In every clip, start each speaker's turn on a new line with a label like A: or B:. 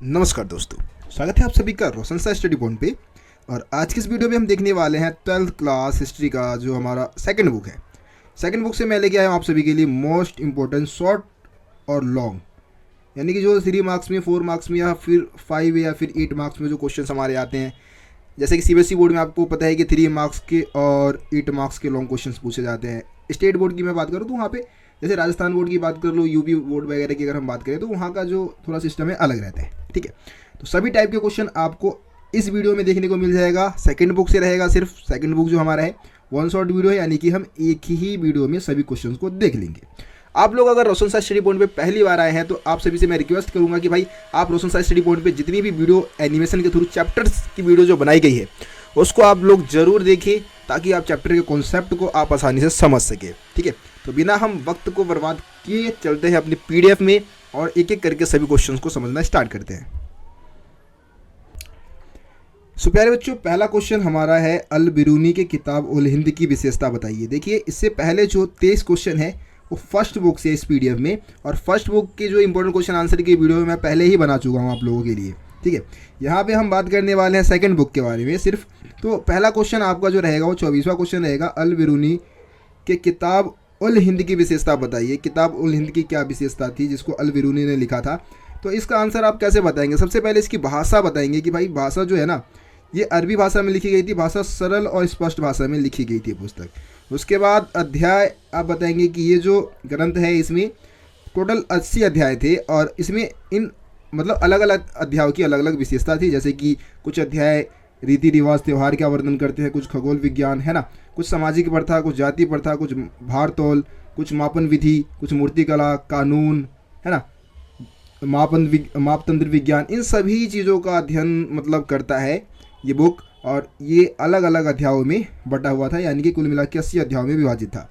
A: नमस्कार दोस्तों, स्वागत है आप सभी का रोशन सा स्टडी पॉइंट पे। और आज की इस वीडियो में हम देखने वाले हैं 12th क्लास हिस्ट्री का जो हमारा सेकंड बुक है। सेकंड बुक से मैं लेके आया हूँ आप सभी के लिए मोस्ट इंपॉर्टेंट शॉर्ट और लॉन्ग, यानी कि जो 3 मार्क्स में, 4 मार्क्स में या फिर 5 या फिर 8 मार्क्स में जो क्वेश्चन हमारे आते हैं। जैसे कि सीबीएसई बोर्ड में आपको पता है कि 3 मार्क्स के और 8 मार्क्स के लॉन्ग क्वेश्चन पूछे जाते हैं। स्टेट बोर्ड की मैं बात करूँ तो वहाँ पे जैसे राजस्थान बोर्ड की बात कर लो, यूपी बोर्ड वगैरह की अगर हम बात करें तो वहाँ का जो थोड़ा सिस्टम है अलग रहता है। ठीक है, तो सभी टाइप के क्वेश्चन आपको इस वीडियो में देखने को मिल जाएगा। सेकंड बुक से रहेगा, सिर्फ सेकंड बुक जो हमारा है वन शॉट वीडियो है, यानी कि हम एक ही वीडियो में सभी क्वेश्चंस को देख लेंगे। आप लोग अगर रोशन सा स्टडी पॉइंट पे पहली बार आए हैं तो आप सभी से मैं रिक्वेस्ट करूंगा कि भाई आप रोशन सा स्टडी पॉइंट पे जितनी भी वीडियो एनिमेशन के थ्रू चैप्टर्स की वीडियो जो बनाई गई है उसको आप लोग जरूर देखें, ताकि आप चैप्टर के कॉन्सेप्ट को आप आसानी से समझ सके। ठीक है, तो बिना हम वक्त को बर्बाद किए चलते हैं अपनी पीडीएफ में और एक एक करके सभी क्वेश्चंस को समझना स्टार्ट करते हैं। सो प्यारे बच्चों, पहला क्वेश्चन हमारा है अल बिरूनी के किताब उल हिंद की विशेषता बताइए। देखिए, इससे पहले जो 23 क्वेश्चन है वो फर्स्ट बुक से इस पीडीएफ में, और फर्स्ट बुक के जो इंपॉर्टेंट क्वेश्चन आंसर की वीडियो मैं पहले ही बना चुका हूँ आप लोगों के लिए। ठीक है, यहाँ पे हम बात करने वाले हैं सेकंड बुक के बारे में सिर्फ। तो पहला क्वेश्चन आपका जो रहेगा वो 24वां क्वेश्चन रहेगा, अल बिरूनी के किताब उल हिंद की विशेषता बताइए। किताब उल हिंद की क्या विशेषता थी जिसको अल बिरूनी ने लिखा था? तो इसका आंसर आप कैसे बताएंगे? सबसे पहले इसकी भाषा बताएंगे कि भाई भाषा जो है ना, ये अरबी भाषा में लिखी गई थी, भाषा सरल और स्पष्ट भाषा में लिखी गई थी पुस्तक। उसके बाद अध्याय आप बताएंगे कि ये जो ग्रंथ है इसमें टोटल 80 अध्याय थे, और इसमें इन मतलब अलग अलग अध्यायों की अलग अलग विशेषता थी। जैसे कि कुछ अध्याय रीति रिवाज त्यौहार का वर्णन करते हैं, कुछ खगोल विज्ञान है ना, कुछ सामाजिक प्रथा, कुछ जाति प्रथा, कुछ भार तौल, कुछ मापन विधि, कुछ मूर्तिकला, कानून है ना, मापतंत्र विज्ञान, इन सभी चीज़ों का अध्ययन मतलब करता है ये बुक। और ये अलग अलग अध्यायों में बटा हुआ था, यानी कि कुल मिला के 80 अध्यायों में विभाजित था।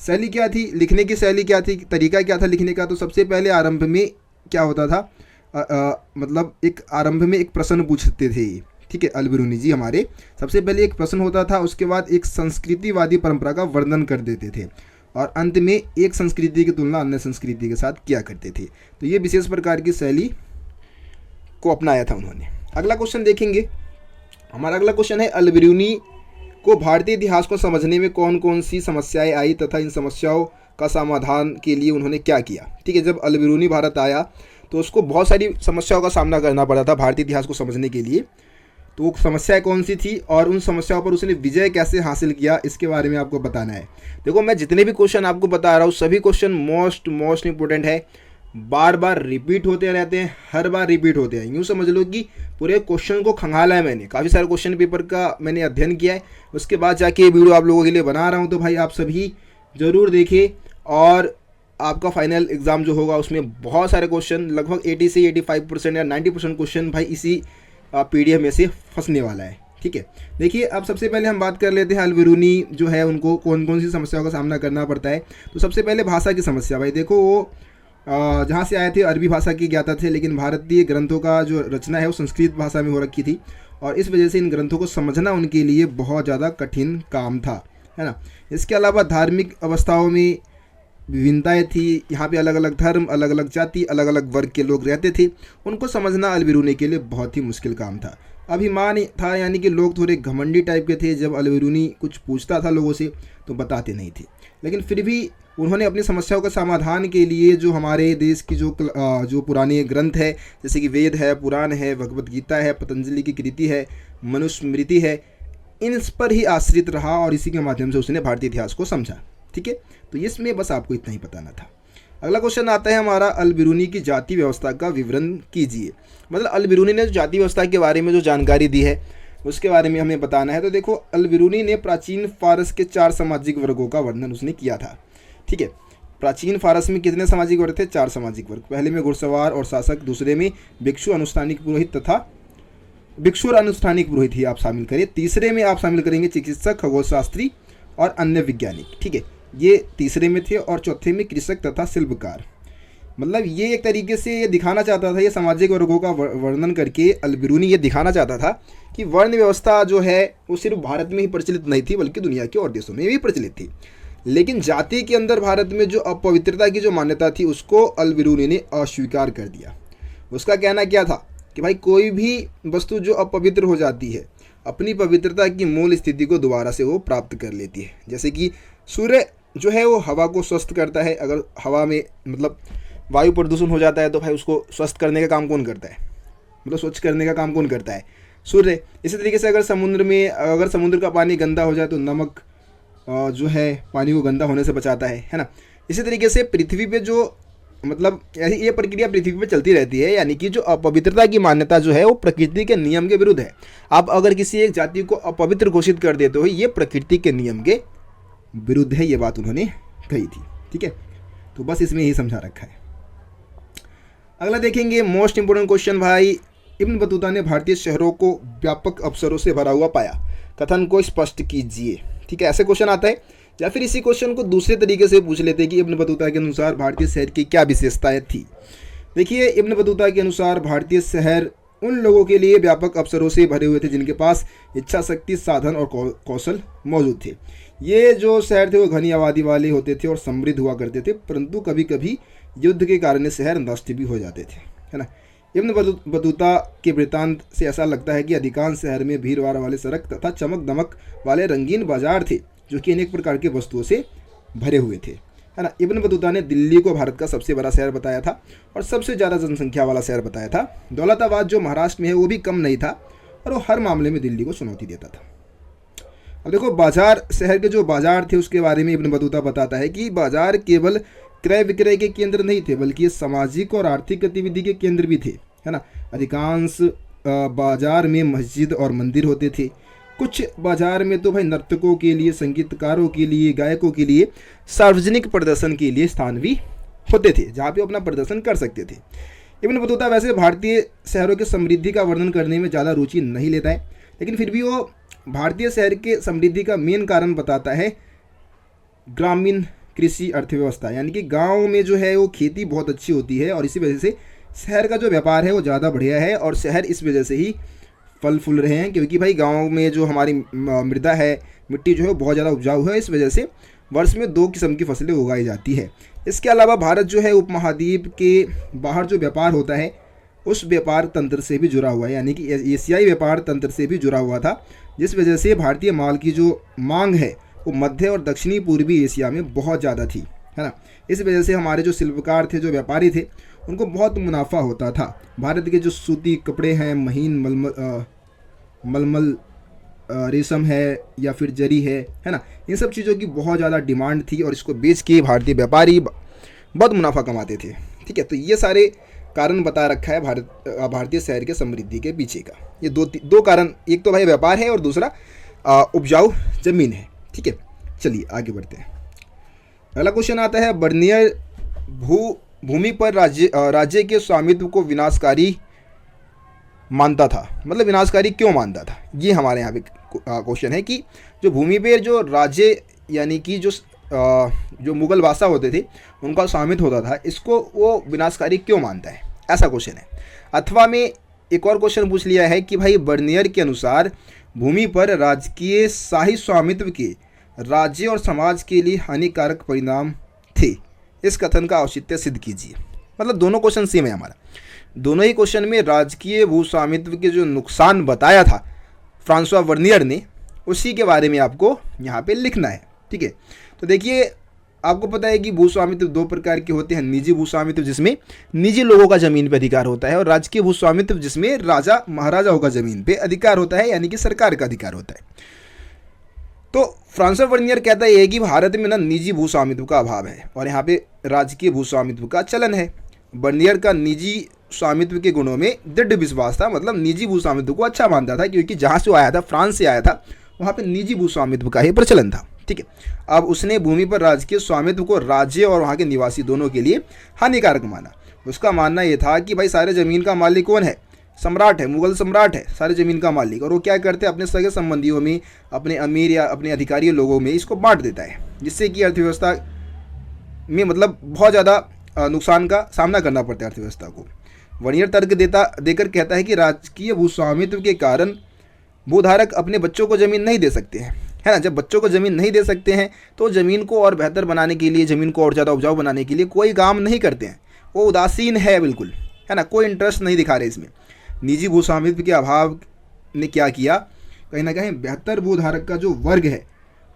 A: शैली क्या थी, लिखने की शैली क्या थी, तरीका क्या था लिखने का? तो सबसे पहले आरंभ में क्या होता था, मतलब एक आरंभ में एक प्रश्न पूछते थे। ठीक है, अल बिरूनी जी हमारे सबसे पहले एक प्रश्न होता था, उसके बाद एक संस्कृतिवादी परंपरा का वर्णन कर देते थे, और अंत में एक संस्कृति की तुलना अन्य संस्कृति के साथ किया करते थे। तो ये विशेष प्रकार की शैली को अपनाया था उन्होंने। अगला क्वेश्चन देखेंगे, हमारा अगला क्वेश्चन है अल बिरूनी को भारतीय इतिहास को समझने में कौन कौन सी समस्याएं आई तथा इन समस्याओं का समाधान के लिए उन्होंने क्या किया? ठीक है, जब अल बिरूनी भारत आया तो उसको बहुत सारी समस्याओं का सामना करना पड़ा था भारतीय इतिहास को समझने के लिए। तो वो समस्याएं कौन सी थी और उन समस्याओं पर उसने विजय कैसे हासिल किया, इसके बारे में आपको बताना है। देखो, मैं जितने भी क्वेश्चन आपको बता रहा हूँ सभी क्वेश्चन मोस्ट इंपॉर्टेंट है, बार बार रिपीट होते रहते हैं, हर बार रिपीट होते हैं। यूँ समझ लो कि पूरे क्वेश्चन को खंगाला है मैंने, काफ़ी सारे क्वेश्चन पेपर का मैंने अध्ययन किया है, उसके बाद जाके ये वीडियो आप लोगों के लिए बना रहा हूँ। तो भाई आप सभी ज़रूर देखिए, और आपका फाइनल एग्ज़ाम जो होगा उसमें बहुत सारे क्वेश्चन, लगभग 80 से 85% या 90% क्वेश्चन भाई इसी पीडीएफ में से फंसने वाला है। ठीक है, देखिए अब सबसे पहले हम बात कर लेते हैं अल बिरूनी जो है उनको कौन कौन सी समस्याओं का सामना करना पड़ता है। तो सबसे पहले भाषा की समस्या। भाई देखो, वो जहाँ से आए थे अरबी भाषा की ज्ञाता थे, लेकिन भारतीय ग्रंथों का जो रचना है वो संस्कृत भाषा में हो रखी थी, और इस वजह से इन ग्रंथों को समझना उनके लिए बहुत ज़्यादा कठिन काम था, है ना। इसके अलावा धार्मिक अवस्थाओं में विभिन्नताएं थी, यहाँ पे अलग अलग धर्म, अलग अलग जाति, अलग अलग वर्ग के लोग रहते थे, उनको समझना अल बिरूनी के लिए बहुत ही मुश्किल काम था। अभिमान था, यानी कि लोग थोड़े घमंडी टाइप के थे, जब अल बिरूनी कुछ पूछता था लोगों से तो बताते नहीं थे, लेकिन फिर भी उन्होंने अपनी समस्याओं का समाधान के लिए जो हमारे देश की जो पुराने ग्रंथ है, जैसे कि वेद है, पुराण है, भगवत गीता है, पतंजलि की कृति है, मनुस्मृति है, इन पर ही आश्रित रहा और इसी के माध्यम से उसने भारतीय इतिहास को समझा। ठीक है, तो इसमें बस आपको इतना ही बताना था। अगला क्वेश्चन आता है हमारा, अल बिरूनी की जाति व्यवस्था का विवरण कीजिए। मतलब अल बिरूनी ने जो जाति व्यवस्था के बारे में जो जानकारी दी है उसके बारे में हमें बताना है। तो देखो, अल बिरूनी ने प्राचीन फारस के 4 सामाजिक वर्गों का वर्णन उसने किया था। ठीक है, प्राचीन फारस में कितने सामाजिक वर्ग थे? 4 सामाजिक वर्ग। पहले में घुड़सवार और शासक, दूसरे में भिक्षु, अनुष्ठानिक पुरोहित तथा भिक्षु और अनुष्ठानिक पुरोहित ही आप शामिल करिए। तीसरे में आप शामिल करेंगे चिकित्सक, खगोल शास्त्री और अन्य वैज्ञानिक। ठीक है, ये तीसरे में थे, और चौथे में कृषक तथा शिल्पकार। मतलब ये एक तरीके से ये दिखाना चाहता था, ये सामाजिक वर्गों का वर्णन करके अल बिरूनी ये दिखाना चाहता था कि वर्ण व्यवस्था जो है वो सिर्फ भारत में ही प्रचलित नहीं थी, बल्कि दुनिया के और देशों में भी प्रचलित थी। लेकिन जाति के अंदर भारत में जो अपवित्रता की जो मान्यता थी उसको अल बिरूनी ने अस्वीकार कर दिया। उसका कहना क्या था कि भाई कोई भी वस्तु जो अपवित्र हो जाती है अपनी पवित्रता की मूल स्थिति को दोबारा से वो प्राप्त कर लेती है। जैसे कि सूर्य जो है वो हवा को स्वस्थ करता है। अगर हवा में मतलब वायु प्रदूषण हो जाता है तो भाई उसको स्वस्थ करने का काम कौन करता है, मतलब स्वच्छ करने का काम कौन करता है, सूर्य। इसी तरीके से अगर समुद्र का पानी गंदा हो जाए तो नमक जो है पानी को गंदा होने से बचाता है ना। इसी तरीके से पृथ्वी पे जो मतलब ये प्रक्रिया पृथ्वी पे चलती रहती है, यानी कि जो अपवित्रता की मान्यता जो है वो प्रकृति के नियम के विरुद्ध है। आप अगर किसी एक जाति को अपवित्र घोषित कर देते हो ये प्रकृति के नियम के विरुद्ध है, ये बात उन्होंने कही थी। ठीक है, तो बस इसमें यही समझा रखा है। अगला देखेंगे मोस्ट इंपोर्टेंट क्वेश्चन भाई, इब्न बतूता ने भारतीय शहरों को व्यापक अवसरों से भरा हुआ पाया, कथन को स्पष्ट कीजिए। ठीक है, ऐसे क्वेश्चन आता है। या फिर इसी क्वेश्चन को दूसरे तरीके से पूछ लेते हैं कि इब्न बतूता के अनुसार भारतीय शहर की क्या विशेषताएं थी। देखिए, इब्न बतूता के अनुसार भारतीय शहर उन लोगों के लिए व्यापक अवसरों से भरे हुए थे जिनके पास इच्छा शक्ति, साधन और कौशल मौजूद थे। ये जो शहर थे वो घनी आबादी वाले होते थे और समृद्ध हुआ करते थे, परंतु कभी कभी युद्ध के कारण शहर नष्ट भी हो जाते थे, है ना। इब्न बतूता के वृत्तांत से ऐसा लगता है कि अधिकांश शहर में भीड़ भाड़ वाले सड़क तथा चमक दमक वाले रंगीन बाजार थे जो कि अनेक प्रकार के वस्तुओं से भरे हुए थे, है ना। इब्न बतूता ने दिल्ली को भारत का सबसे बड़ा शहर बताया था और सबसे ज़्यादा जनसंख्या वाला शहर बताया था। दौलताबाद जो महाराष्ट्र में है वो भी कम नहीं था और वो हर मामले में दिल्ली को चुनौती देता था। अब देखो, बाजार, शहर के जो बाजार थे उसके बारे में इब्न बतूता बताता है कि बाजार केवल क्रय विक्रय के केंद्र नहीं थे बल्कि ये सामाजिक और आर्थिक गतिविधि के केंद्र भी थे, है ना। अधिकांश बाजार में मस्जिद और मंदिर होते थे। कुछ बाजार में तो भाई नर्तकों के लिए, संगीतकारों के लिए, गायकों के लिए, सार्वजनिक प्रदर्शन के लिए स्थान भी होते थे जहाँ पे अपना प्रदर्शन कर सकते थे। इब्न बतूता वैसे भारतीय शहरों की समृद्धि का वर्णन करने में ज़्यादा रुचि नहीं लेता है, लेकिन फिर भी वो भारतीय शहर के समृद्धि का मेन कारण बताता है ग्रामीण कृषि अर्थव्यवस्था, यानी कि गाँव में जो है वो खेती बहुत अच्छी होती है और इसी वजह से शहर का जो व्यापार है वो ज़्यादा बढ़िया है और शहर इस वजह से ही फल फूल रहे हैं, क्योंकि भाई गांव में जो हमारी मृदा है, मिट्टी जो है बहुत ज़्यादा उपजाऊ है, इस वजह से वर्ष में 2 किस्म की फसलें उगाई जाती है। इसके अलावा भारत जो है उपमहाद्वीप के बाहर जो व्यापार होता है उस व्यापार तंत्र से भी जुड़ा हुआ है, यानी कि एशियाई व्यापार तंत्र से भी जुड़ा हुआ था, जिस वजह से भारतीय माल की जो मांग है वो मध्य और दक्षिणी पूर्वी एशिया में बहुत ज़्यादा थी, है ना। इस वजह से हमारे जो शिल्पकार थे, जो व्यापारी थे, उनको बहुत मुनाफा होता था। भारत के जो सूती कपड़े हैं, महीन मलमल रेशम है या फिर जरी है ना, इन सब चीज़ों की बहुत ज़्यादा डिमांड थी और इसको बेच के भारतीय व्यापारी बहुत मुनाफा कमाते थे। ठीक है, तो ये सारे कारण बता रखा है भारतीय शहर के समृद्धि के पीछे का। ये दो कारण, एक तो भाई व्यापार है और दूसरा उपजाऊ जमीन है। ठीक है, चलिए आगे बढ़ते हैं। अगला क्वेश्चन आता है, बर्नियर भूमि पर राज्य के स्वामित्व को विनाशकारी मानता था, मतलब विनाशकारी क्यों मानता था, ये हमारे यहाँ पे क्वेश्चन है कि जो भूमि पे जो राज्य यानी कि जो मुगल बादशाह होते थे उनका स्वामित्व होता था, इसको वो विनाशकारी क्यों मानता है, ऐसा क्वेश्चन है। अथवा में एक और क्वेश्चन पूछ लिया है कि भाई बर्नियर के अनुसार भूमि पर राजकीय शाही स्वामित्व के राज्य और समाज के लिए हानिकारक परिणाम थे, इस कथन का औचित्य सिद्ध कीजिए। मतलब दोनों क्वेश्चन सेम है हमारा, दोनों ही क्वेश्चन में राजकीय भू स्वामित्व के जो नुकसान बताया था फ्रांसवा वर्नियर ने, उसी के बारे में आपको यहाँ पे लिखना है। ठीक है, तो देखिए, आपको पता है कि भू स्वामित्व 2 प्रकार के होते हैं, निजी भू स्वामित्व जिसमें निजी लोगों का ज़मीन पे अधिकार होता है और राजकीय भू स्वामित्व जिसमें राजा महाराजाओं का ज़मीन पे अधिकार होता है, यानी कि सरकार का अधिकार होता है। तो फ्रांसवा वर्नियर कहता है कि भारत में ना निजी भू स्वामित्व का अभाव है और यहाँ पे राजकीय भू स्वामित्व का चलन है। बर्नियर का निजी स्वामित्व के गुणों में दृढ़ विश्वास था, मतलब निजी भू स्वामित्व को अच्छा मानता था, क्योंकि जहाँ से वो आया था, फ्रांस से आया था, वहाँ पे निजी भू स्वामित्व का ही प्रचलन था। ठीक है, अब उसने भूमि पर राजकीय स्वामित्व को राज्य और वहाँ के निवासी दोनों के लिए हानिकारक माना। उसका मानना यह था कि भाई सारे ज़मीन का मालिक कौन है, सम्राट है, मुगल सम्राट है सारे ज़मीन का मालिक, और वो क्या करते हैं, अपने सगे संबंधियों में, अपने अमीर या अपने अधिकारी लोगों में इसको बांट देता है, जिससे कि अर्थव्यवस्था में मतलब बहुत ज़्यादा नुकसान का सामना करना पड़ता है अर्थव्यवस्था को। वर्नियर तर्क देकर कहता है कि राजकीय भू स्वामित्व के कारण भूधारक अपने बच्चों को ज़मीन नहीं दे सकते हैं, है ना। जब बच्चों को ज़मीन नहीं दे सकते हैं तो ज़मीन को और बेहतर बनाने के लिए, ज़मीन को और ज़्यादा उपजाऊ बनाने के लिए कोई काम नहीं करते हैं, वो उदासीन है बिल्कुल, है ना, कोई इंटरेस्ट नहीं दिखा रहे इसमें। निजी भूस्वामित्व के अभाव ने क्या किया, कहीं ना कहीं बेहतर भूधारक का जो वर्ग है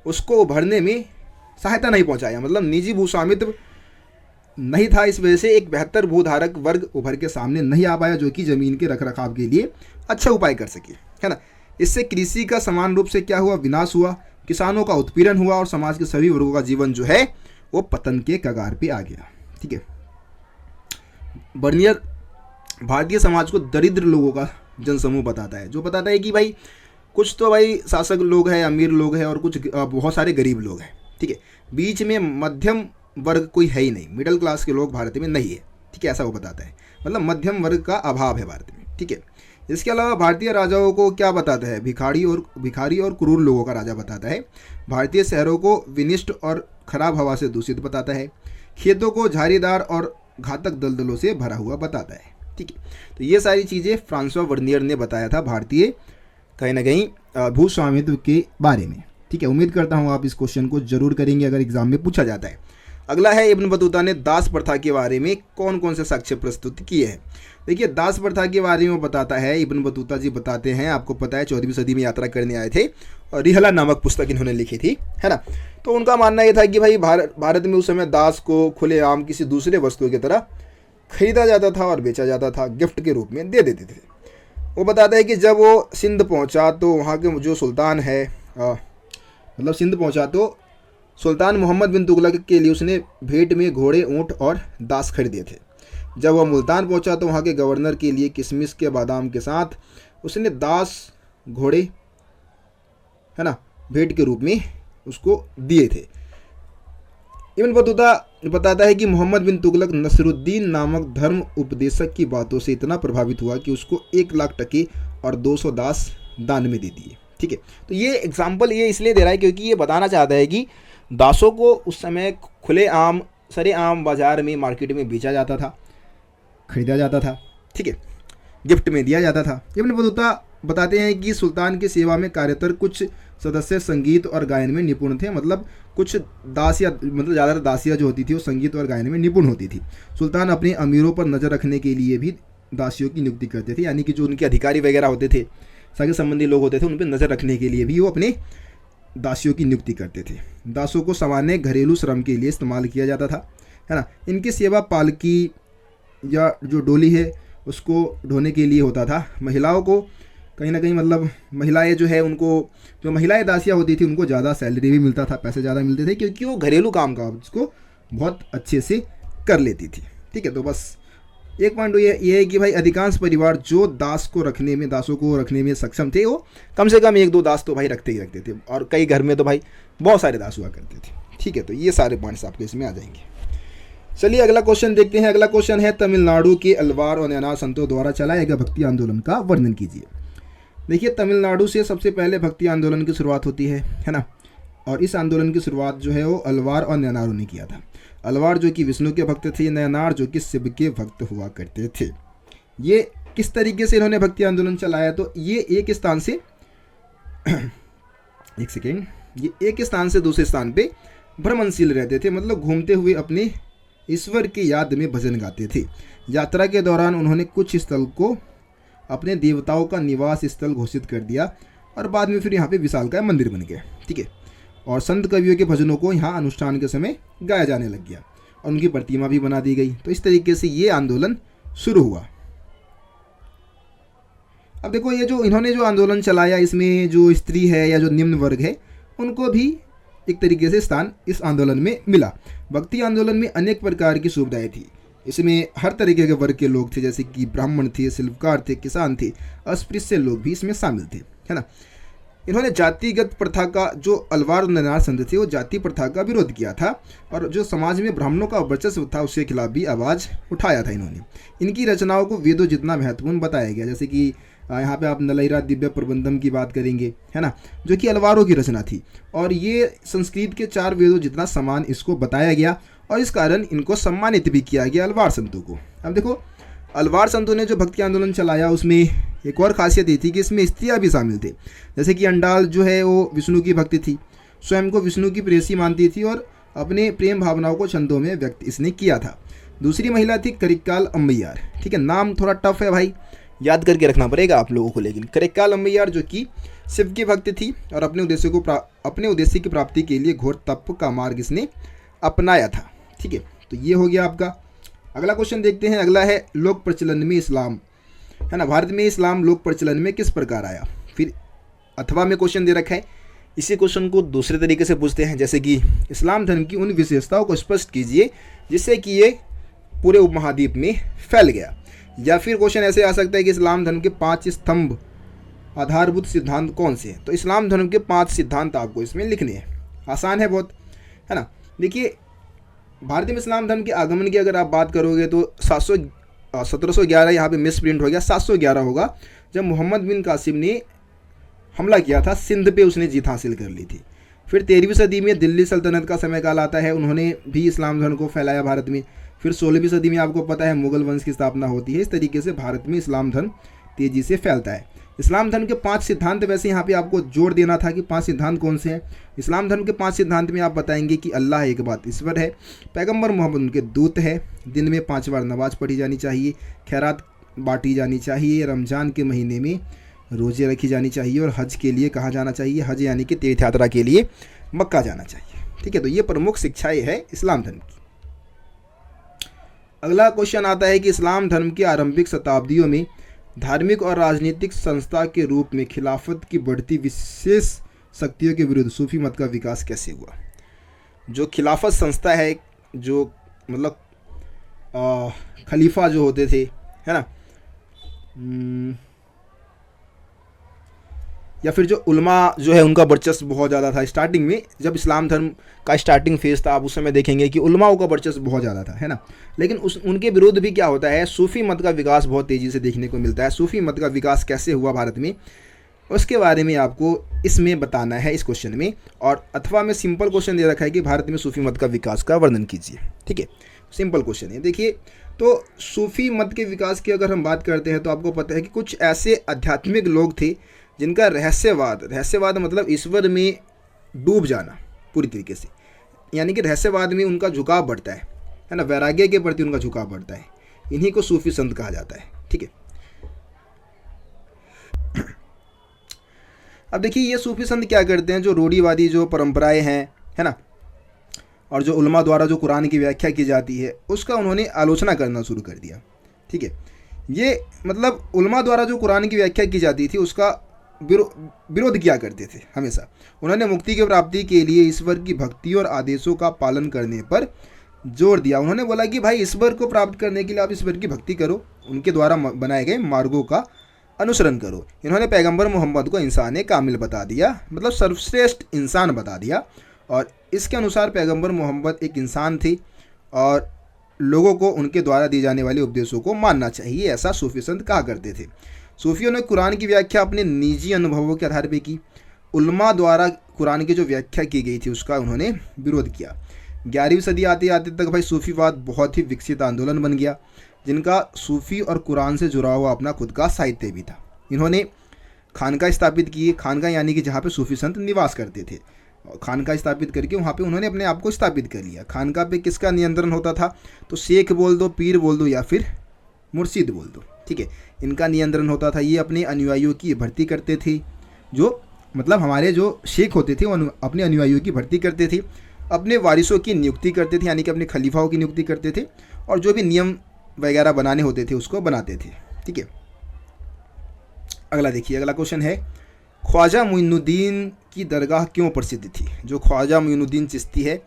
A: उसको उभरने में सहायता नहीं पहुंचाया। मतलब निजी भूस्वामित्व नहीं था, इस वजह से एक बेहतर भूधारक वर्ग उभर के सामने नहीं आ पाया जो कि ज़मीन के रखरखाव के लिए अच्छा उपाय कर सके, है ना। इससे कृषि का समान रूप से क्या हुआ, विनाश हुआ, किसानों का उत्पीड़न हुआ और समाज के सभी वर्गों का जीवन जो है वो पतन के कगार पे आ गया। ठीक है। बर्नियर भारतीय समाज को दरिद्र लोगों का जनसमूह बताता है, जो बताता है कि भाई कुछ तो भाई शासक लोग हैं, अमीर लोग हैं और कुछ बहुत सारे गरीब लोग हैं। ठीक है। बीच में मध्यम वर्ग कोई है ही नहीं, मिडिल क्लास के लोग भारत में नहीं है। ठीक है, ऐसा वो बताता है। मतलब मध्यम वर्ग का अभाव है भारत में। ठीक है। इसके अलावा भारतीय राजाओं को क्या बताता है, भिखारी और क्रूर लोगों का राजा बताता है। भारतीय शहरों को विनिष्ट और खराब हवा से दूषित बताता है। खेतों को झाड़ीदार और घातक दलदलों से भरा हुआ बताता है। ठीक है। तो ये सारी चीज़ें फ्रांसवा वर्नियर ने बताया था भारतीय कहीं ना कहीं भूस्वामित्व के बारे में। ठीक है। उम्मीद करता हूँ आप इस क्वेश्चन को जरूर करेंगे अगर एग्जाम में पूछा जाता है। अगला है, इब्न बतूता ने दास प्रथा के बारे में कौन कौन से साक्ष्य प्रस्तुत किए हैं। देखिए, दास प्रथा के बारे में बताता है इब्न बतूता जी बताते हैं, आपको पता है 14वीं सदी में यात्रा करने आए थे और रिहला नामक पुस्तक इन्होंने लिखी थी, है ना। तो उनका मानना यह था कि भाई भारत में उस समय दास को खुलेआम किसी दूसरे वस्तु की तरह खरीदा जाता था और बेचा जाता था, गिफ्ट के रूप में दे देते थे। वो बताता है कि जब वो सिंध पहुंचा तो वहाँ के जो सुल्तान है मतलब सिंध पहुंचा तो सुल्तान मोहम्मद बिन तुगलक के लिए उसने भेंट में घोड़े, ऊँट और दास खरीदे थे। जब वह मुल्तान पहुंचा तो वहाँ के गवर्नर के लिए किशमिश के बादाम के साथ उसने दास, घोड़े, है ना, भेंट के रूप में उसको दिए थे। इब्न बतूता बताता है कि मोहम्मद बिन तुगलक नसरुद्दीन नामक धर्म उपदेशक की बातों से इतना प्रभावित हुआ कि उसको 1 लाख टके और 200 दास दान में दे दिए। ठीक है। तो ये एग्जाम्पल ये इसलिए दे रहा है क्योंकि ये बताना चाहता है कि दासों को उस समय खुलेआम सरेआम बाजार में, मार्केट में बेचा जाता था, खरीदा जाता था। ठीक है। गिफ्ट में दिया जाता था। इब्न बतूता बताते हैं कि सुल्तान की सेवा में कार्यरत कुछ सदस्य संगीत और गायन में निपुण थे। मतलब कुछ दासियाँ, मतलब ज़्यादातर दासियाँ जो होती थी वो संगीत और गायन में निपुण होती थी। सुल्तान अपने अमीरों पर नज़र रखने के लिए भी दासियों की नियुक्ति करते थे, यानी कि जो उनके अधिकारी वगैरह होते थे, सगे संबंधी लोग होते थे, उन पर नज़र रखने के लिए भी वो अपने दासियों की नियुक्ति करते थे। दासों को सामान्य घरेलू श्रम के लिए इस्तेमाल किया जाता था, है ना। इनकी सेवा पालकी या जो डोली है उसको ढोने के लिए होता था। महिलाओं को कहीं ना कहीं, मतलब महिलाएं जो है उनको, जो महिलाएं दासियाँ होती थी उनको ज़्यादा सैलरी भी मिलता था, पैसे ज़्यादा मिलते थे क्योंकि वो घरेलू काम का उसको बहुत अच्छे से कर लेती थी। ठीक है। तो बस एक पॉइंट ये है कि भाई अधिकांश परिवार जो दासों को रखने में सक्षम थे वो कम से कम 1-2 दास तो भाई रखते ही रखते थे, और कई घर में तो भाई बहुत सारे दास हुआ करते थे। ठीक है। तो ये सारे पॉइंट्स आपके इसमें आ जाएंगे। चलिए अगला क्वेश्चन देखते हैं। अगला क्वेश्चन है, तमिलनाडु के अलवार और नयनार संतों द्वारा चलाए गए भक्ति आंदोलन का वर्णन कीजिए। देखिए, तमिलनाडु से सबसे पहले भक्ति आंदोलन की शुरुआत होती है ना। और इस आंदोलन की शुरुआत जो है वो अलवार और नयनारों ने किया था। अलवार जो कि विष्णु के भक्त थे, नयनार जो कि शिव के भक्त हुआ करते थे। ये किस तरीके से इन्होंने भक्ति आंदोलन चलाया, तो ये एक स्थान से ये एक स्थान से दूसरे स्थान पे भ्रमणशील रहते थे, मतलब घूमते हुए अपने ईश्वर की याद में भजन गाते थे। यात्रा के दौरान उन्होंने कुछ स्थल को अपने देवताओं का निवास स्थल घोषित कर दिया और बाद में फिर यहाँ पे विशालकाय मंदिर बन गया। ठीक है। और संत कवियों के भजनों को यहाँ अनुष्ठान के समय गाया जाने लग गया और उनकी प्रतिमा भी बना दी गई। तो इस तरीके से ये आंदोलन शुरू हुआ। अब देखो, ये जो इन्होंने जो आंदोलन चलाया, इसमें जो स्त्री है या जो निम्न वर्ग है उनको भी एक तरीके से स्थान इस आंदोलन में मिला। भक्ति आंदोलन में अनेक प्रकार की सुविधाएं थी। इसमें हर तरीके के वर्ग के लोग थे, जैसे कि ब्राह्मण थे, शिल्पकार थे, किसान थे, अस्पृश्य लोग भी इसमें शामिल थे, है ना। इन्होंने जातिगत प्रथा का, जो अलवार और नयनार संत थे वो जाति प्रथा का विरोध किया था और जो समाज में ब्राह्मणों का वर्चस्व था उसके खिलाफ भी आवाज़ उठाया था इन्होंने। इनकी रचनाओं को वेदों जितना महत्वपूर्ण बताया गया, जैसे कि यहाँ पे आप नलईरा दिव्य प्रबंधम की बात करेंगे, है ना, जो कि अलवारों की रचना थी। और ये संस्कृत के 4 वेदों जितना समान इसको बताया गया और इस कारण इनको सम्मानित भी किया गया अलवार संतों को। अब देखो, अलवार संतों ने जो भक्ति आंदोलन चलाया उसमें एक और खासियत ये थी कि इसमें स्त्रियाँ भी शामिल थे। जैसे कि अंडाल जो है वो विष्णु की भक्ति थी, स्वयं को विष्णु की प्रेयसी मानती थी और अपने प्रेम भावनाओं को छंदों में व्यक्त इसने किया था। दूसरी महिला थी करिकाल अम्मैयार। ठीक है, नाम थोड़ा टफ है भाई, याद करके रखना पड़ेगा आप लोगों को। लेकिन करिक्काल अम्मैयार जो कि शिव की भक्त थी और अपने उद्देश्य की प्राप्ति के लिए घोर तप का मार्ग इसने अपनाया था। ठीक है, तो ये हो गया आपका। अगला क्वेश्चन देखते हैं। अगला है लोक प्रचलन में इस्लाम, है ना। भारत में इस्लाम लोक प्रचलन में किस प्रकार आया। फिर अथवा में क्वेश्चन दे रखा है। इसी क्वेश्चन को दूसरे तरीके से पूछते हैं, जैसे कि इस्लाम धर्म की उन विशेषताओं को स्पष्ट कीजिए जिससे कि ये पूरे उपमहाद्वीप में फैल गया। या फिर क्वेश्चन ऐसे आ सकता है कि इस्लाम धर्म के 5 स्तंभ आधारभूत सिद्धांत कौन से हैं। तो इस्लाम धर्म के 5 सिद्धांत आपको इसमें लिखने हैं। आसान है बहुत, है ना। देखिए, भारत में इस्लाम धर्म के आगमन की अगर आप बात करोगे तो 1711 यहाँ पे मिस प्रिंट हो गया, 711 होगा, जब मोहम्मद बिन कासिम ने हमला किया था सिंध पे, उसने जीत हासिल कर ली थी। फिर 13वीं सदी में दिल्ली सल्तनत का समय काल आता है, उन्होंने भी इस्लाम धर्म को फैलाया भारत में। फिर 16वीं सदी में आपको पता है मुगल वंश की स्थापना होती है। इस तरीके से भारत में इस्लाम धर्म तेज़ी से फैलता है। इस्लाम धर्म के 5 सिद्धांत, वैसे यहाँ पे आपको जोड़ देना था कि 5 सिद्धांत कौन से हैं। इस्लाम धर्म के 5 सिद्धांत में आप बताएंगे कि अल्लाह एक बात ईश्वर है, पैगंबर मोहम्मद उनके दूत है, दिन में 5 बार नमाज पढ़ी जानी चाहिए, खैरात बांटी जानी चाहिए, रमज़ान के महीने में रोज़े रखी जानी चाहिए और हज के लिए कहा जाना चाहिए, हज यानी कि तीर्थ यात्रा के लिए मक्का जाना चाहिए। ठीक है, तो ये प्रमुख शिक्षाएँ है इस्लाम धर्म की। अगला क्वेश्चन आता है कि इस्लाम धर्म की आरंभिक शताब्दियों में धार्मिक और राजनीतिक संस्था के रूप में खिलाफत की बढ़ती विशेष शक्तियों के विरुद्ध सूफी मत का विकास कैसे हुआ। जो खिलाफत संस्था है, जो मतलब खलीफा जो होते थे, है ना, या फिर जो उलमा जो है उनका वर्चस्व बहुत ज़्यादा था स्टार्टिंग में। जब इस्लाम धर्म का स्टार्टिंग फेज था, आप उस समय देखेंगे कि उलमाओं का वर्चस्व बहुत ज़्यादा था, है ना। लेकिन उनके विरुद्ध भी क्या होता है, सूफी मत का विकास बहुत तेज़ी से देखने को मिलता है। सूफी मत का विकास कैसे हुआ भारत में, उसके बारे में आपको इसमें बताना है इस क्वेश्चन में। और अथवा में सिंपल क्वेश्चन दे रखा है कि भारत में सूफी मत का विकास का वर्णन कीजिए। ठीक है, सिंपल क्वेश्चन है। देखिए, तो सूफी मत के विकास की अगर हम बात करते हैं तो आपको पता है कि कुछ ऐसे आध्यात्मिक लोग थे जिनका रहस्यवाद मतलब ईश्वर में डूब जाना पूरी तरीके से, यानी कि रहस्यवाद में उनका झुकाव बढ़ता है ना, वैराग्य के प्रति उनका झुकाव बढ़ता है। इन्हीं को सूफी संत कहा जाता है। ठीक है, अब देखिए ये सूफी संत क्या करते हैं, जो रूढ़िवादी जो परंपराएं हैं, है ना, और जो उलमा द्वारा जो कुरान की व्याख्या की जाती है उसका उन्होंने आलोचना करना शुरू कर दिया। ठीक है, ये मतलब उलमा द्वारा जो कुरान की व्याख्या की जाती थी उसका विरोध किया करते थे हमेशा। उन्होंने मुक्ति की प्राप्ति के लिए ईश्वर की भक्ति और आदेशों का पालन करने पर जोर दिया। उन्होंने बोला कि भाई ईश्वर को प्राप्त करने के लिए आप ईश्वर की भक्ति करो, उनके द्वारा बनाए गए मार्गों का अनुसरण करो। इन्होंने पैगंबर मोहम्मद को इंसान कामिल बता दिया, मतलब सर्वश्रेष्ठ इंसान बता दिया। और इसके अनुसार पैगंबर मोहम्मद एक इंसान थे और लोगों को उनके द्वारा दी जाने वाले उपदेशों को मानना चाहिए, ऐसा सूफी संत कहा करते थे। सूफियों ने कुरान की व्याख्या अपने निजी अनुभवों के आधार पर की। उलमा द्वारा कुरान की जो व्याख्या की गई थी उसका उन्होंने विरोध किया। 11वीं सदी आते आते तक भाई सूफीवाद बहुत ही विकसित आंदोलन बन गया, जिनका सूफी और कुरान से जुड़ा हुआ अपना खुद का साहित्य भी था। इन्होंने खानका स्थापित किए, खानका यानी कि जहाँ पे सूफी संत निवास करते थे। खानका स्थापित करके वहाँ पे उन्होंने अपने आप को स्थापित कर लिया। खानका पे किसका नियंत्रण होता था, तो शेख बोल दो, पीर बोल दो या फिर मुर्शिद बोल दो। ठीक है, इनका नियंत्रण होता था। ये अपने अनुयायियों की भर्ती करते थे, जो मतलब हमारे जो शेख होते थे वो अपने अनुयायियों की भर्ती करते थे, अपने वारिसों की नियुक्ति करते थे, यानी कि अपने खलीफाओं की नियुक्ति करते थे, और जो भी नियम वगैरह बनाने होते थे उसको बनाते थे। ठीक है, अगला देखिए, अगला क्वेश्चन है ख्वाजा मुइनुद्दीन की दरगाह क्यों प्रसिद्ध थी। जो ख्वाजा मुइनुद्दीन चिश्ती है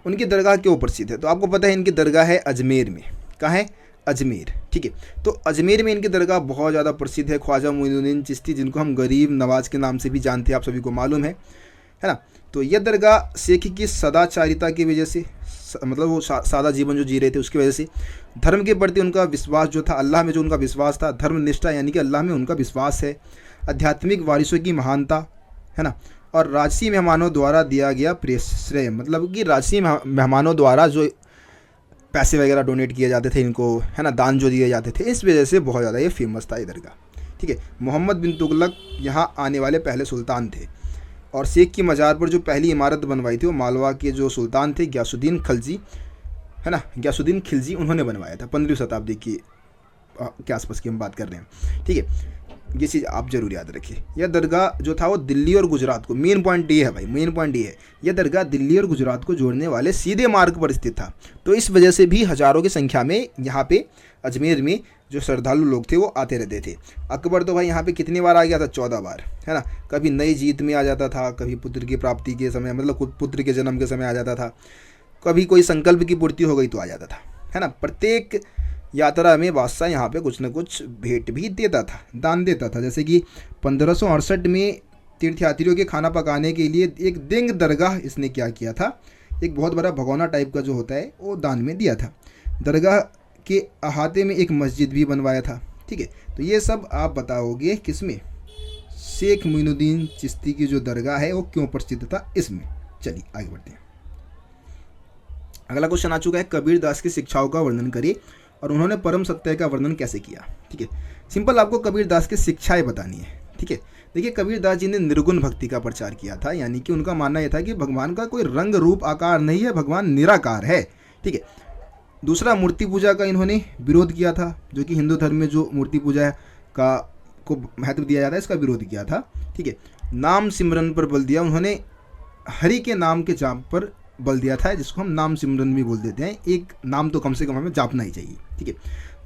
A: उनकी दरगाह क्यों प्रसिद्ध है, तो आपको पता है इनकी दरगाह है अजमेर में। कहाँ है, अजमेर। ठीक है, तो अजमेर में इनकी दरगाह बहुत ज़्यादा प्रसिद्ध है। ख्वाजा मुइनुद्दीन चिश्ती, जिनको हम गरीब नवाज के नाम से भी जानते हैं, आप सभी को मालूम है ना। तो यह दरगाह शेख की सदाचारिता की वजह से, मतलब वो सादा जीवन जो जी रहे थे उसकी वजह से, धर्म के प्रति उनका विश्वास जो था, अल्लाह में जो उनका विश्वास था, धर्मनिष्ठा यानी कि अल्लाह में उनका विश्वास है, आध्यात्मिक वारिसों की महानता, है ना, और राजसी मेहमानों द्वारा दिया गया श्रेय, मतलब कि राजसी मेहमानों द्वारा जो पैसे वगैरह डोनेट किए जाते थे इनको, है ना, दान जो दिए जाते थे, इस वजह से बहुत ज़्यादा ये फेमस था ये दरगाह। ठीक है, मोहम्मद बिन तुगलक यहाँ आने वाले पहले सुल्तान थे, और शेख की मज़ार पर जो पहली इमारत बनवाई थी वो मालवा के जो सुल्तान थे गयासुद्दीन खिलजी, है ना, गयासुद्दीन खिलजी, उन्होंने बनवाया था 15वीं शताब्दी के के आसपास की हम बात कर रहे हैं, ठीक है। ये चीज़ आप जरूर याद रखिए। यह दरगाह जो था वो दिल्ली और गुजरात को, मेन पॉइंट ये है भाई, मेन पॉइंट ये है, यह दरगाह दिल्ली और गुजरात को जोड़ने वाले सीधे मार्ग पर स्थित था। तो इस वजह से भी हज़ारों की संख्या में यहाँ पे अजमेर में जो श्रद्धालु लोग थे वो आते रहते थे। अकबर तो भाई यहाँ पे कितनी बार आ गया था, 14 बार, है ना। कभी नई जीत में आ जाता था, कभी पुत्र की प्राप्ति के समय, मतलब पुत्र के जन्म के समय आ जाता था, कभी कोई संकल्प की पूर्ति हो गई तो आ जाता था, है ना। प्रत्येक यात्रा में बादशाह यहाँ पे कुछ न कुछ भेंट भी देता था, दान देता था। जैसे कि 1568 में तीर्थयात्रियों के खाना पकाने के लिए एक दिंग दरगाह इसने क्या किया था, एक बहुत बड़ा भगोना टाइप का जो होता है वो दान में दिया था। दरगाह के अहाते में एक मस्जिद भी बनवाया था, ठीक है। तो ये सब आप बताओगे किसमें, शेख मोइनुद्दीन चिश्ती की जो दरगाह है वो क्यों प्रसिद्ध था, इसमें। चलिए आगे बढ़ते हैं। अगला क्वेश्चन आ चुका है, कबीर दास की शिक्षाओं का वर्णन करिए और उन्होंने परम सत्य का वर्णन कैसे किया, ठीक है। सिंपल आपको कबीर दास की शिक्षाएं बतानी है, ठीक है। देखिए कबीर दास जी ने निर्गुण भक्ति का प्रचार किया था, यानी कि उनका मानना यह था कि भगवान का कोई रंग रूप आकार नहीं है, भगवान निराकार है, ठीक है। दूसरा, मूर्ति पूजा का इन्होंने विरोध किया था, जो कि हिंदू धर्म में जो मूर्ति पूजा का को महत्व दिया जाता है इसका विरोध किया था, ठीक है। नाम सिमरन पर बल दिया उन्होंने, हरि के नाम के जाप पर बल दिया था, जिसको हम नाम सिमरन भी बोल देते हैं। एक नाम तो कम से कम हमें जापना ही चाहिए, ठीक है।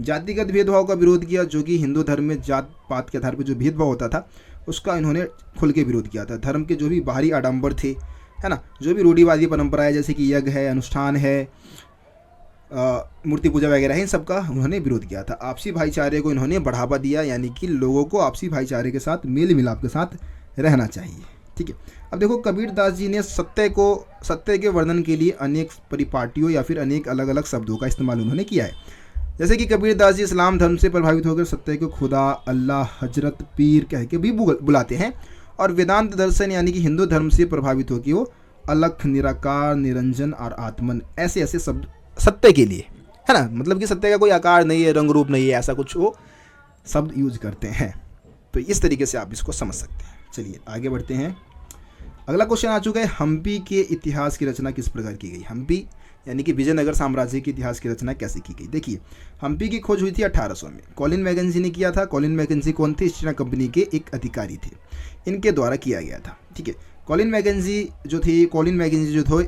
A: जातिगत भेदभाव का विरोध किया, जो कि हिंदू धर्म में जात पात के आधार पर जो भेदभाव होता था उसका इन्होंने खुल के विरोध किया था। धर्म के जो भी बाहरी आडंबर थे, है ना, जो भी रूढ़िवादी परंपराएं जैसे कि यज्ञ है, अनुष्ठान है, मूर्ति पूजा वगैरह है, इन सब का उन्होंने विरोध किया था। आपसी भाईचारे को इन्होंने बढ़ावा दिया, यानी कि लोगों को आपसी भाईचारे के साथ, मेल मिलाप के साथ रहना चाहिए, ठीक है। अब देखो कबीर दास जी ने सत्य के वर्णन के लिए अनेक परिपाटियों या फिर अनेक अलग अलग शब्दों का इस्तेमाल उन्होंने किया है। जैसे कि कबीर दास जी इस्लाम धर्म से प्रभावित होकर सत्य को खुदा, अल्लाह, हजरत, पीर कह के भी बुलाते हैं, और वेदांत दर्शन यानी कि हिंदू धर्म से प्रभावित होकर वो अलख, निराकार, निरंजन और आत्मन ऐसे ऐसे शब्द सत्य के लिए, है ना, मतलब कि सत्य का कोई आकार नहीं है, रंग रूप नहीं है, ऐसा कुछ वो शब्द यूज करते हैं। तो इस तरीके से आप इसको समझ सकते हैं। चलिए आगे बढ़ते हैं। अगला क्वेश्चन आ चुका है, हम्पी के इतिहास की रचना किस प्रकार की गई। हम्पी यानी कि विजयनगर साम्राज्य के इतिहास की रचना कैसे की गई। देखिए हम्पी की खोज हुई थी 1800 में, कॉलिन मैकेंजी ने किया था। कॉलिन मैकेंजी कौन थे, ईस्ट इंडिया कंपनी के एक अधिकारी थे, इनके द्वारा किया गया था, ठीक है। कॉलिन मैकेंजी जो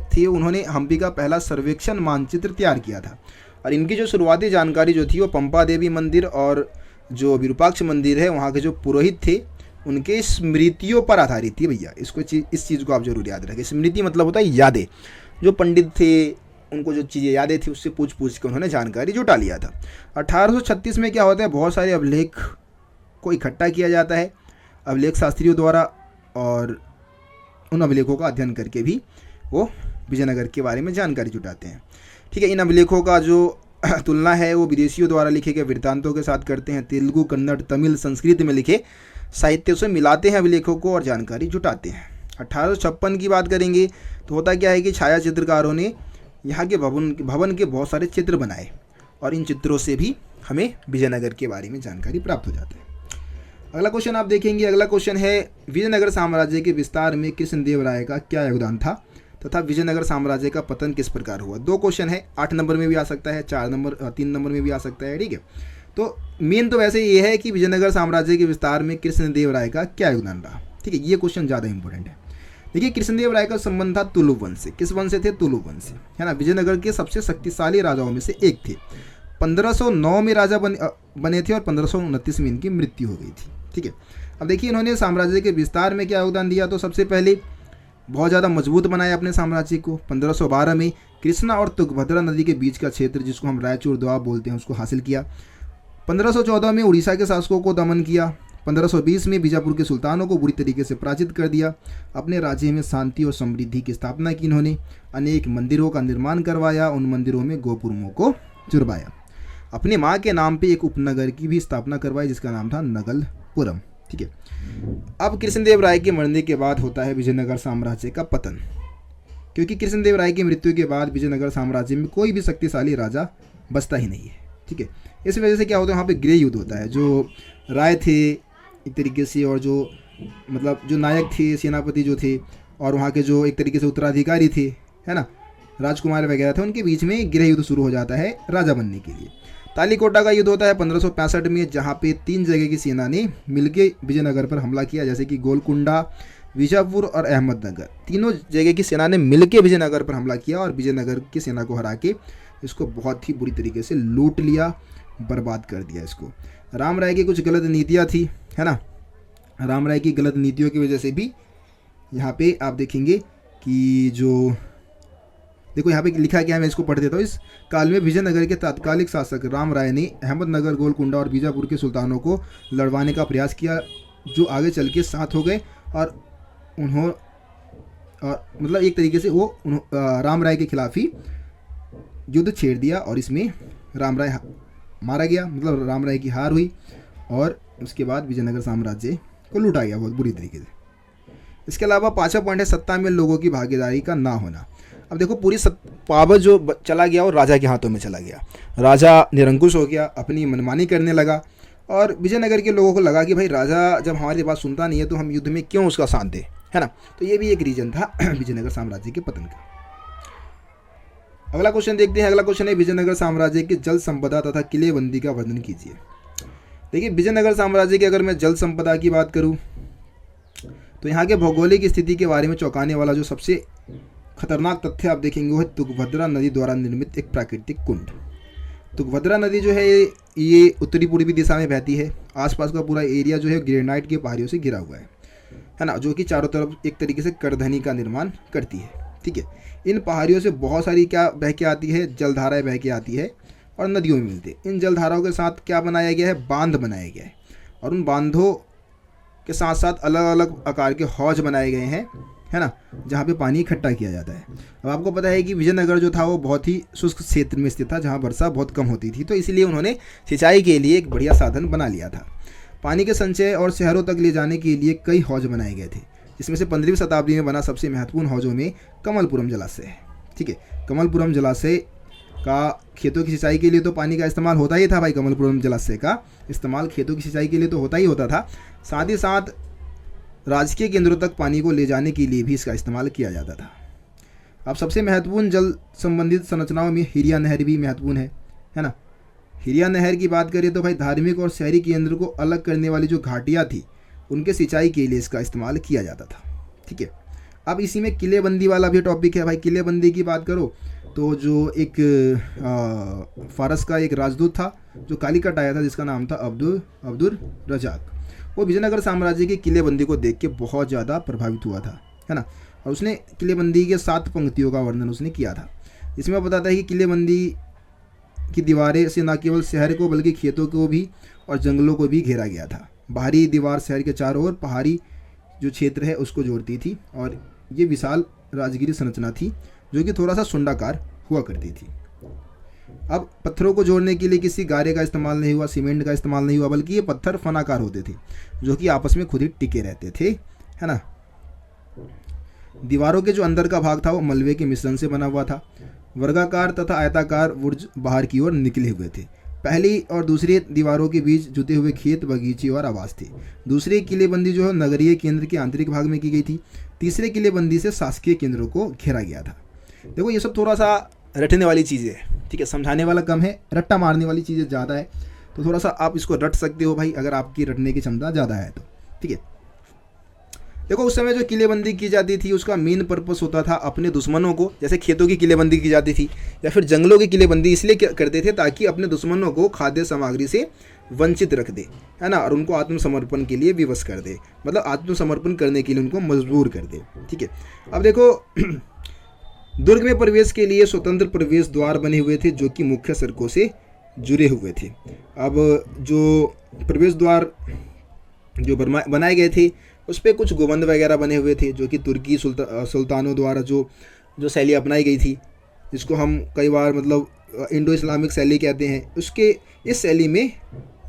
A: थे उन्होंने हम्पी का पहला सर्वेक्षण मानचित्र तैयार किया था, और इनकी जो शुरुआती जानकारी जो थी वो पंपा देवी मंदिर और जो विरूपाक्ष मंदिर है वहाँ के जो पुरोहित थे उनके स्मृतियों पर आधारित थी। भैया इस चीज़ को आप जरूर याद रखें। स्मृति मतलब होता है यादें, जो पंडित थे उनको जो चीज़ें यादें थी उससे पूछ के उन्होंने जानकारी जुटा लिया था। 1836 में क्या होता है, बहुत सारे अभिलेख को इकट्ठा किया जाता है अभिलेख शास्त्रियों द्वारा, और उन अभिलेखों का अध्ययन करके भी वो विजयनगर के बारे में जानकारी जुटाते हैं, ठीक है। इन अभिलेखों का जो तुलना है वो विदेशियों द्वारा लिखे गए वृत्तांतों के साथ करते हैं। तेलुगु, कन्नड़, तमिल, संस्कृत में लिखे साहित्य से मिलाते हैं अभिलेखों को और जानकारी जुटाते हैं। 1856 की बात करेंगे तो होता क्या है कि छाया चित्रकारों ने यहाँ के भवन के बहुत सारे चित्र बनाए, और इन चित्रों से भी हमें विजयनगर के बारे में जानकारी प्राप्त हो जाती है। अगला क्वेश्चन आप देखेंगे, अगला क्वेश्चन है, विजयनगर साम्राज्य के विस्तार में कृष्णदेव राय का क्या योगदान था तथा विजयनगर साम्राज्य का पतन किस प्रकार हुआ। 2 क्वेश्चन है, 8 नंबर में भी आ सकता है, 3 नंबर में भी आ सकता है, ठीक है। तो मेन तो वैसे ये है कि विजयनगर साम्राज्य के विस्तार में कृष्णदेव राय का क्या योगदान रहा, ठीक है। ये क्वेश्चन ज़्यादा इंपॉर्टेंट है। देखिए कृष्णदेव राय का संबंध था तुलुप वंश से। किस वंश से थे, तुलुप वंश से, है ना। विजयनगर के सबसे शक्तिशाली राजाओं में से एक थे। 1509 में राजा बने थे और 1529 में इनकी मृत्यु हो गई थी, ठीक है। अब देखिए इन्होंने साम्राज्य के विस्तार में क्या योगदान दिया, तो सबसे पहले बहुत ज़्यादा मजबूत बनाया अपने साम्राज्य को। 1512 में कृष्णा और तुंगभद्रा नदी के बीच का क्षेत्र जिसको हम रायचूर दोआब बोलते हैं उसको हासिल किया। 1514 में उड़ीसा के शासकों को दमन किया। 1520 में बीजापुर के सुल्तानों को बुरी तरीके से पराजित कर दिया। अपने राज्य में शांति और समृद्धि की स्थापना की इन्होंने। अनेक मंदिरों का निर्माण करवाया, उन मंदिरों में गोपुरमों को जुड़वाया। अपनी माँ के नाम पे एक उपनगर की भी स्थापना करवाई जिसका नाम था नगलपुरम, ठीक है। अब कृष्णदेव राय के मरने के बाद होता है विजयनगर साम्राज्य का पतन, क्योंकि कृष्णदेव राय की मृत्यु के बाद विजयनगर साम्राज्य में कोई भी शक्तिशाली राजा बचता ही नहीं है, ठीक है। इस वजह से क्या होता है, वहाँ पे गृह युद्ध होता है। जो राय थे एक तरीके से, और जो मतलब जो नायक थे, सेनापति जो थे, और वहाँ के जो एक तरीके से उत्तराधिकारी थे, है ना, राजकुमार वगैरह थे, उनके बीच में गृह युद्ध शुरू हो जाता है राजा बनने के लिए। तालीकोटा का युद्ध होता है 1565 में, जहाँ पे 3 जगह की सेना ने मिलके विजयनगर पर हमला किया, जैसे कि गोलकुंडा, बीजापुर और अहमदनगर। तीनों जगह की सेना ने मिलके विजयनगर पर हमला किया और विजयनगर की सेना को हरा के इसको बहुत ही बुरी तरीके से लूट लिया, बर्बाद कर दिया इसको। राम राय की कुछ गलत नीतियाँ थी, है ना। राम राय की गलत नीतियों की वजह से भी यहाँ पे आप देखेंगे कि जो देखो यहाँ पे लिखा क्या है, मैं इसको पढ़ देता हूँ। इस काल में विजयनगर के तात्कालिक शासक राम राय ने अहमदनगर, गोलकुंडा और बीजापुर के सुल्तानों को लड़वाने का प्रयास किया, जो आगे चल के साथ हो गए और मतलब एक तरीके से वो राम राय के खिलाफ ही युद्ध छेड़ दिया और इसमें राम राय मारा गया, मतलब राम राय की हार हुई और उसके बाद विजयनगर साम्राज्य को लूटा गया बहुत बुरी तरीके से। इसके अलावा 5वां पॉइंट है सत्ता में लोगों की भागीदारी का ना होना। अब देखो पूरी पावर जो चला गया वो राजा के हाथों में चला गया, राजा निरंकुश हो गया, अपनी मनमानी करने लगा और विजयनगर के लोगों को लगा कि भाई राजा जब हमारी बात सुनता नहीं है तो हम युद्ध में क्यों उसका साथ दें, है ना। तो ये भी एक रीजन था विजयनगर साम्राज्य के पतन का। अगला क्वेश्चन देखते हैं। अगला क्वेश्चन है विजयनगर साम्राज्य की जल संपदा तथा किलेबंदी का वर्णन कीजिए। देखिए विजयनगर साम्राज्य की अगर मैं जल संपदा की बात करूं तो यहाँ के भौगोलिक स्थिति के बारे में चौंकाने वाला जो सबसे खतरनाक तथ्य आप देखेंगे वो है तुंगभद्रा नदी द्वारा निर्मित एक प्राकृतिक कुंड। तुंगभद्रा नदी जो है ये उत्तरी पूर्वी दिशा में बहती है। आसपास का पूरा एरिया जो है ग्रेनाइट के पहाड़ियों से घिरा हुआ है ना, जो कि चारों तरफ एक तरीके से करधनी का निर्माण करती है। ठीक है, इन पहाड़ियों से बहुत सारी क्या बह के आती है, जलधाराएं बह के आती है और नदियों में मिलती है। इन जलधाराओं के साथ क्या बनाया गया है, बांध बनाया गया है और उन बांधों के साथ साथ अलग अलग आकार के हौज बनाए गए हैं, है ना, जहाँ पे पानी इकट्ठा किया जाता है। अब आपको पता है कि विजयनगर जो था वो बहुत ही शुष्क क्षेत्र में स्थित था, जहाँ वर्षा बहुत कम होती थी, तो इसलिए उन्होंने सिंचाई के लिए एक बढ़िया साधन बना लिया था। पानी के संचय और शहरों तक ले जाने के लिए कई हौज बनाए गए थे, जिसमें से 15वीं शताब्दी में बना सबसे महत्वपूर्ण हौजों में कमलपुरम जलाशय है। ठीक है, कमलपुरम जलाशय का खेतों की सिंचाई के लिए तो पानी का इस्तेमाल होता ही था भाई। कमलपुरम जलाशय का इस्तेमाल खेतों की सिंचाई के लिए तो होता ही होता था, साथ ही साथ राजकीय केंद्रों तक पानी को ले जाने के लिए भी इसका इस्तेमाल किया जाता था। अब सबसे महत्वपूर्ण जल संबंधित संरचनाओं में हिरिया नहर भी महत्वपूर्ण है ना। हिरिया नहर की बात करें तो भाई धार्मिक और शहरी केंद्र को अलग करने वाली जो घाटियाँ थी उनके सिंचाई के लिए इसका इस्तेमाल किया जाता था। ठीक है, अब इसी में किलेबंदी वाला भी टॉपिक है भाई। किलेबंदी की बात करो तो जो एक फारस का एक राजदूत था जो कालीकट आया था, जिसका नाम था अब्दुल रजाक, वो विजयनगर साम्राज्य की किलेबंदी को देख के बहुत ज़्यादा प्रभावित हुआ था, है ना। और उसने किलेबंदी के 7 पंक्तियों का वर्णन उसने किया था। इसमें बताता है कि किलेबंदी की दीवारें से न केवल शहर को बल्कि खेतों को भी और जंगलों को भी घेरा गया था। बाहरी दीवार शहर के चारों ओर पहाड़ी जो क्षेत्र है उसको जोड़ती थी और ये विशाल राजगीरी संरचना थी जो कि थोड़ा सा सुंडाकार हुआ करती थी। अब पत्थरों को जोड़ने के लिए किसी गारे का इस्तेमाल नहीं हुआ, सीमेंट का इस्तेमाल नहीं हुआ, बल्कि ये पत्थर फनाकार होते थे जो कि आपस में खुद ही टिके रहते थे, है ना। दीवारों के जो अंदर का भाग था वो मलबे के मिश्रण से बना हुआ था। वर्गाकार तथा आयताकार बुर्ज बाहर की ओर निकले हुए थे। पहली और दूसरी दीवारों के बीच जुते हुए खेत, बगीचे और आवास थे। दूसरी किलेबंदी जो है नगरीय केंद्र के आंतरिक भाग में की गई थी। तीसरे किलेबंदी से शासकीय केंद्रों को घेरा गया था। देखो ये सब थोड़ा सा रटने वाली चीज़ें हैं, ठीक है, समझाने वाला कम है, रट्टा मारने वाली चीज़ें ज़्यादा है, तो थोड़ा सा आप इसको रट सकते हो भाई अगर आपकी रटने की क्षमता ज़्यादा है तो। ठीक है, देखो उस समय जो किलेबंदी की जाती थी उसका मेन पर्पस होता था अपने दुश्मनों को, जैसे खेतों की किलेबंदी की जाती थी या फिर जंगलों की किलेबंदी इसलिए करते थे ताकि अपने दुश्मनों को खाद्य सामग्री से वंचित रख दे, है ना, और उनको आत्मसमर्पण के लिए विवश कर दे, मतलब आत्मसमर्पण करने के लिए उनको मजबूर कर दे। ठीक है, अब देखो दुर्ग में प्रवेश के लिए स्वतंत्र प्रवेश द्वार बने हुए थे जो कि मुख्य सड़कों से जुड़े हुए थे। अब जो प्रवेश द्वार जो बनाए गए थे उस पर कुछ गुंबद वगैरह बने हुए थे जो कि तुर्की सुल्तानों द्वारा जो शैली अपनाई गई थी, जिसको हम कई बार मतलब इंडो इस्लामिक शैली कहते हैं। उसके इस शैली में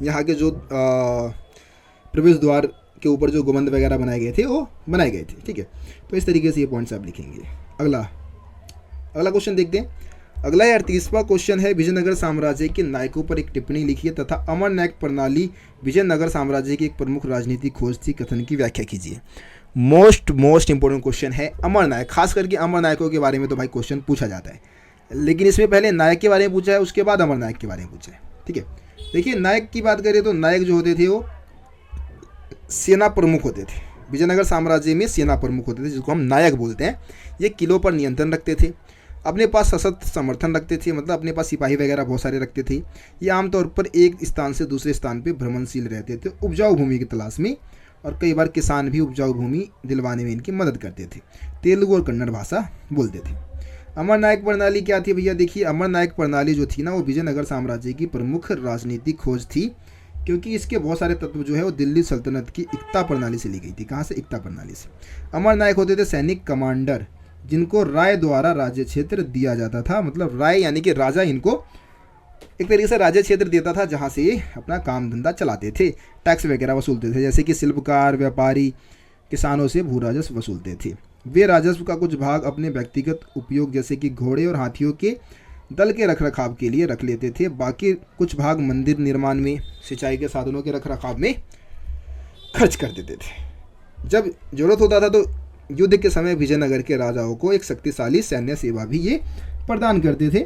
A: यहाँ के जो प्रवेश द्वार के ऊपर जो गुंबद वगैरह बनाए गए थे वो बनाए गए थे। ठीक है, तो इस तरीके से ये पॉइंट्स आप लिखेंगे। अगला क्वेश्चन देखते हैं। अगला 38वां क्वेश्चन है विजयनगर साम्राज्य के नायकों पर एक टिप्पणी लिखिए तथा अमर नायक प्रणाली विजयनगर साम्राज्य की एक प्रमुख राजनीतिक खोज थी, कथन की व्याख्या कीजिए। मोस्ट इंपॉर्टेंट क्वेश्चन है अमर नायक। खास करके अमर नायकों के बारे में तो भाई क्वेश्चन पूछा जाता है, लेकिन इसमें पहले नायक के बारे में पूछा है, उसके बाद अमर नायक के बारे में पूछा है। ठीक है। देखिए नायक की बात करें तो नायक जो होते थे वो सेना प्रमुख होते थे। विजयनगर साम्राज्य में सेना प्रमुख होते थे जिसको हम नायक बोलते हैं। ये किलों पर नियंत्रण रखते थे, अपने पास सशस्त्र समर्थन रखते थे, मतलब अपने पास सिपाही वगैरह बहुत सारे रखते थे। ये आमतौर पर एक स्थान से दूसरे स्थान पर भ्रमणशील रहते थे उपजाऊ भूमि की तलाश में, और कई बार किसान भी उपजाऊ भूमि दिलवाने में इनकी मदद करते थे। तेलुगु और कन्नड़ भाषा बोलते थे। अमर नायक प्रणाली क्या थी भैया? देखिए अमर नायक प्रणाली जो थी ना वो विजयनगर साम्राज्य की प्रमुख राजनीतिक खोज थी, क्योंकि इसके बहुत सारे तत्व जो है वो दिल्ली सल्तनत की इक्ता प्रणाली से ली गई थी। कहाँ से? इक्ता प्रणाली से। अमर नायक होते थे सैनिक कमांडर जिनको राय द्वारा राज्य क्षेत्र दिया जाता था, मतलब राय यानी कि राजा इनको एक तरीके से राज्य क्षेत्र देता था जहाँ से ये अपना काम धंधा चलाते थे, टैक्स वगैरह वसूलते थे। जैसे कि शिल्पकार, व्यापारी, किसानों से भू राजस्व वसूलते थे। वे राजस्व का कुछ भाग अपने व्यक्तिगत उपयोग जैसे कि घोड़े और हाथियों के दल के रखरखाव के लिए रख लेते थे। बाकी कुछ भाग मंदिर निर्माण में, सिंचाई के साधनों के रखरखाव में खर्च कर देते थे। जब जरूरत होता था तो युद्ध के समय विजयनगर के राजाओं को एक शक्तिशाली सैन्य सेवा भी ये प्रदान करते थे,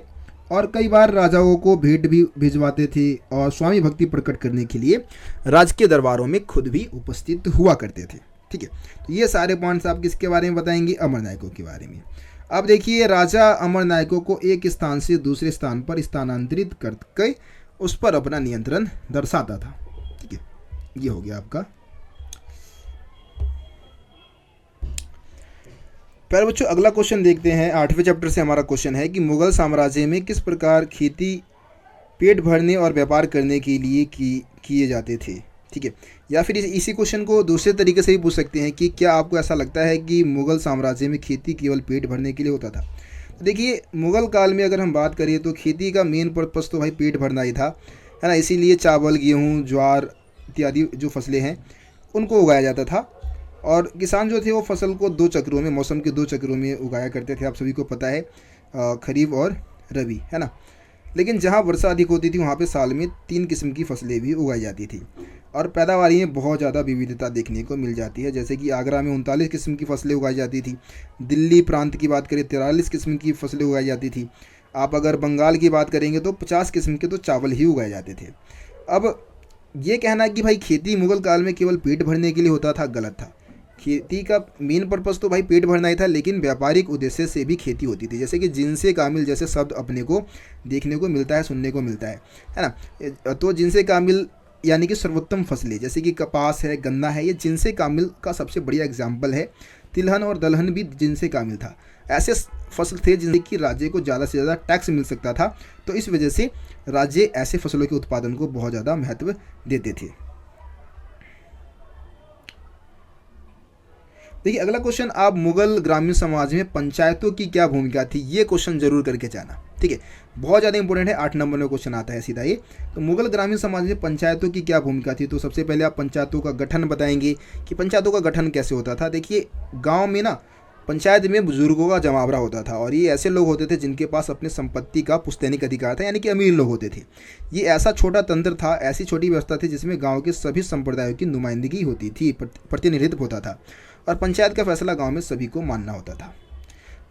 A: और कई बार राजाओं को भेंट भी भिजवाते थे, और स्वामी भक्ति प्रकट करने के लिए राजकीय दरबारों में खुद भी उपस्थित हुआ करते थे। ठीक है, तो ये सारे पॉइंट्स आप किसके बारे में बताएंगे? अमर नायकों के बारे में। अब देखिए राजा अमर नायकों को एक स्थान से दूसरे स्थान पर स्थानांतरित करके उस पर अपना नियंत्रण दर्शाता था। ठीक है, ये हो गया आपका। पर बच्चों अगला क्वेश्चन देखते हैं। 8वें चैप्टर से हमारा क्वेश्चन है कि मुगल साम्राज्य में किस प्रकार खेती पेट भरने और व्यापार करने के लिए किए जाते थे। ठीक है, या फिर इसी क्वेश्चन को दूसरे तरीके से भी पूछ सकते हैं कि क्या आपको ऐसा लगता है कि मुगल साम्राज्य में खेती केवल पेट भरने के लिए होता था? तो देखिए मुगल काल में अगर हम बात करें तो खेती का मेन पर्पस तो भाई पेट भरना ही था, है ना। इसीलिए चावल, गेहूँ, ज्वार इत्यादि जो फसलें हैं उनको उगाया जाता था, और किसान जो थे वो फसल को 2 चक्रों में, मौसम के 2 चक्रों में उगाया करते थे। आप सभी को पता है, खरीफ और रबी, है ना। लेकिन जहाँ वर्षा अधिक होती थी वहाँ पे साल में 3 किस्म की फसलें भी उगाई जाती थी, और पैदावार में बहुत ज़्यादा विविधता देखने को मिल जाती है। जैसे कि आगरा में 39 किस्म की फसलें उगाई जाती थी, दिल्ली प्रांत की बात करें 43 किस्म की फसलें उगाई जाती थी। आप अगर बंगाल की बात करेंगे तो 50 किस्म के तो चावल ही उगाए जाते थे। अब ये कहना कि भाई खेती मुगल काल में केवल पेट भरने के लिए होता था, गलत था। खेती का मेन पर्पस तो भाई पेट भरना ही था, लेकिन व्यापारिक उद्देश्य से भी खेती होती थी। जैसे कि जिनसे कामिल जैसे शब्द अपने को देखने को मिलता है, सुनने को मिलता है ना। तो जिनसे कामिल यानी कि सर्वोत्तम फसलें जैसे कि कपास है, गन्ना है, ये जिनसे कामिल का सबसे बढ़िया एग्जाम्पल है। तिलहन और दलहन भी जिनसे कामिल था। ऐसे फसल थे जिनसे कि राज्य को ज़्यादा से ज़्यादा टैक्स मिल सकता था, तो इस वजह से राज्य ऐसे फसलों के उत्पादन को बहुत ज़्यादा महत्व देते थे। देखिए अगला क्वेश्चन, आप मुगल ग्रामीण समाज में पंचायतों की क्या भूमिका थी, ये क्वेश्चन जरूर करके जाना। ठीक है, बहुत ज़्यादा इंपॉर्टेंट है, 8 नंबर में क्वेश्चन आता है सीधा ये। तो मुगल ग्रामीण समाज में पंचायतों की क्या भूमिका थी? तो सबसे पहले आप पंचायतों का गठन बताएंगे कि पंचायतों का गठन कैसे होता था। देखिए गाँव में ना पंचायत में बुजुर्गों का जमावड़ा होता था, और ये ऐसे लोग होते थे जिनके पास अपनी संपत्ति का पुश्तैनिक अधिकार था, यानी कि अमीर लोग होते थे। ये ऐसा छोटा तंत्र था, ऐसी छोटी व्यवस्था थी जिसमें गांव के सभी संप्रदायों की नुमाइंदगी होती थी, प्रतिनिधित्व होता था, और पंचायत का फैसला गांव में सभी को मानना होता था।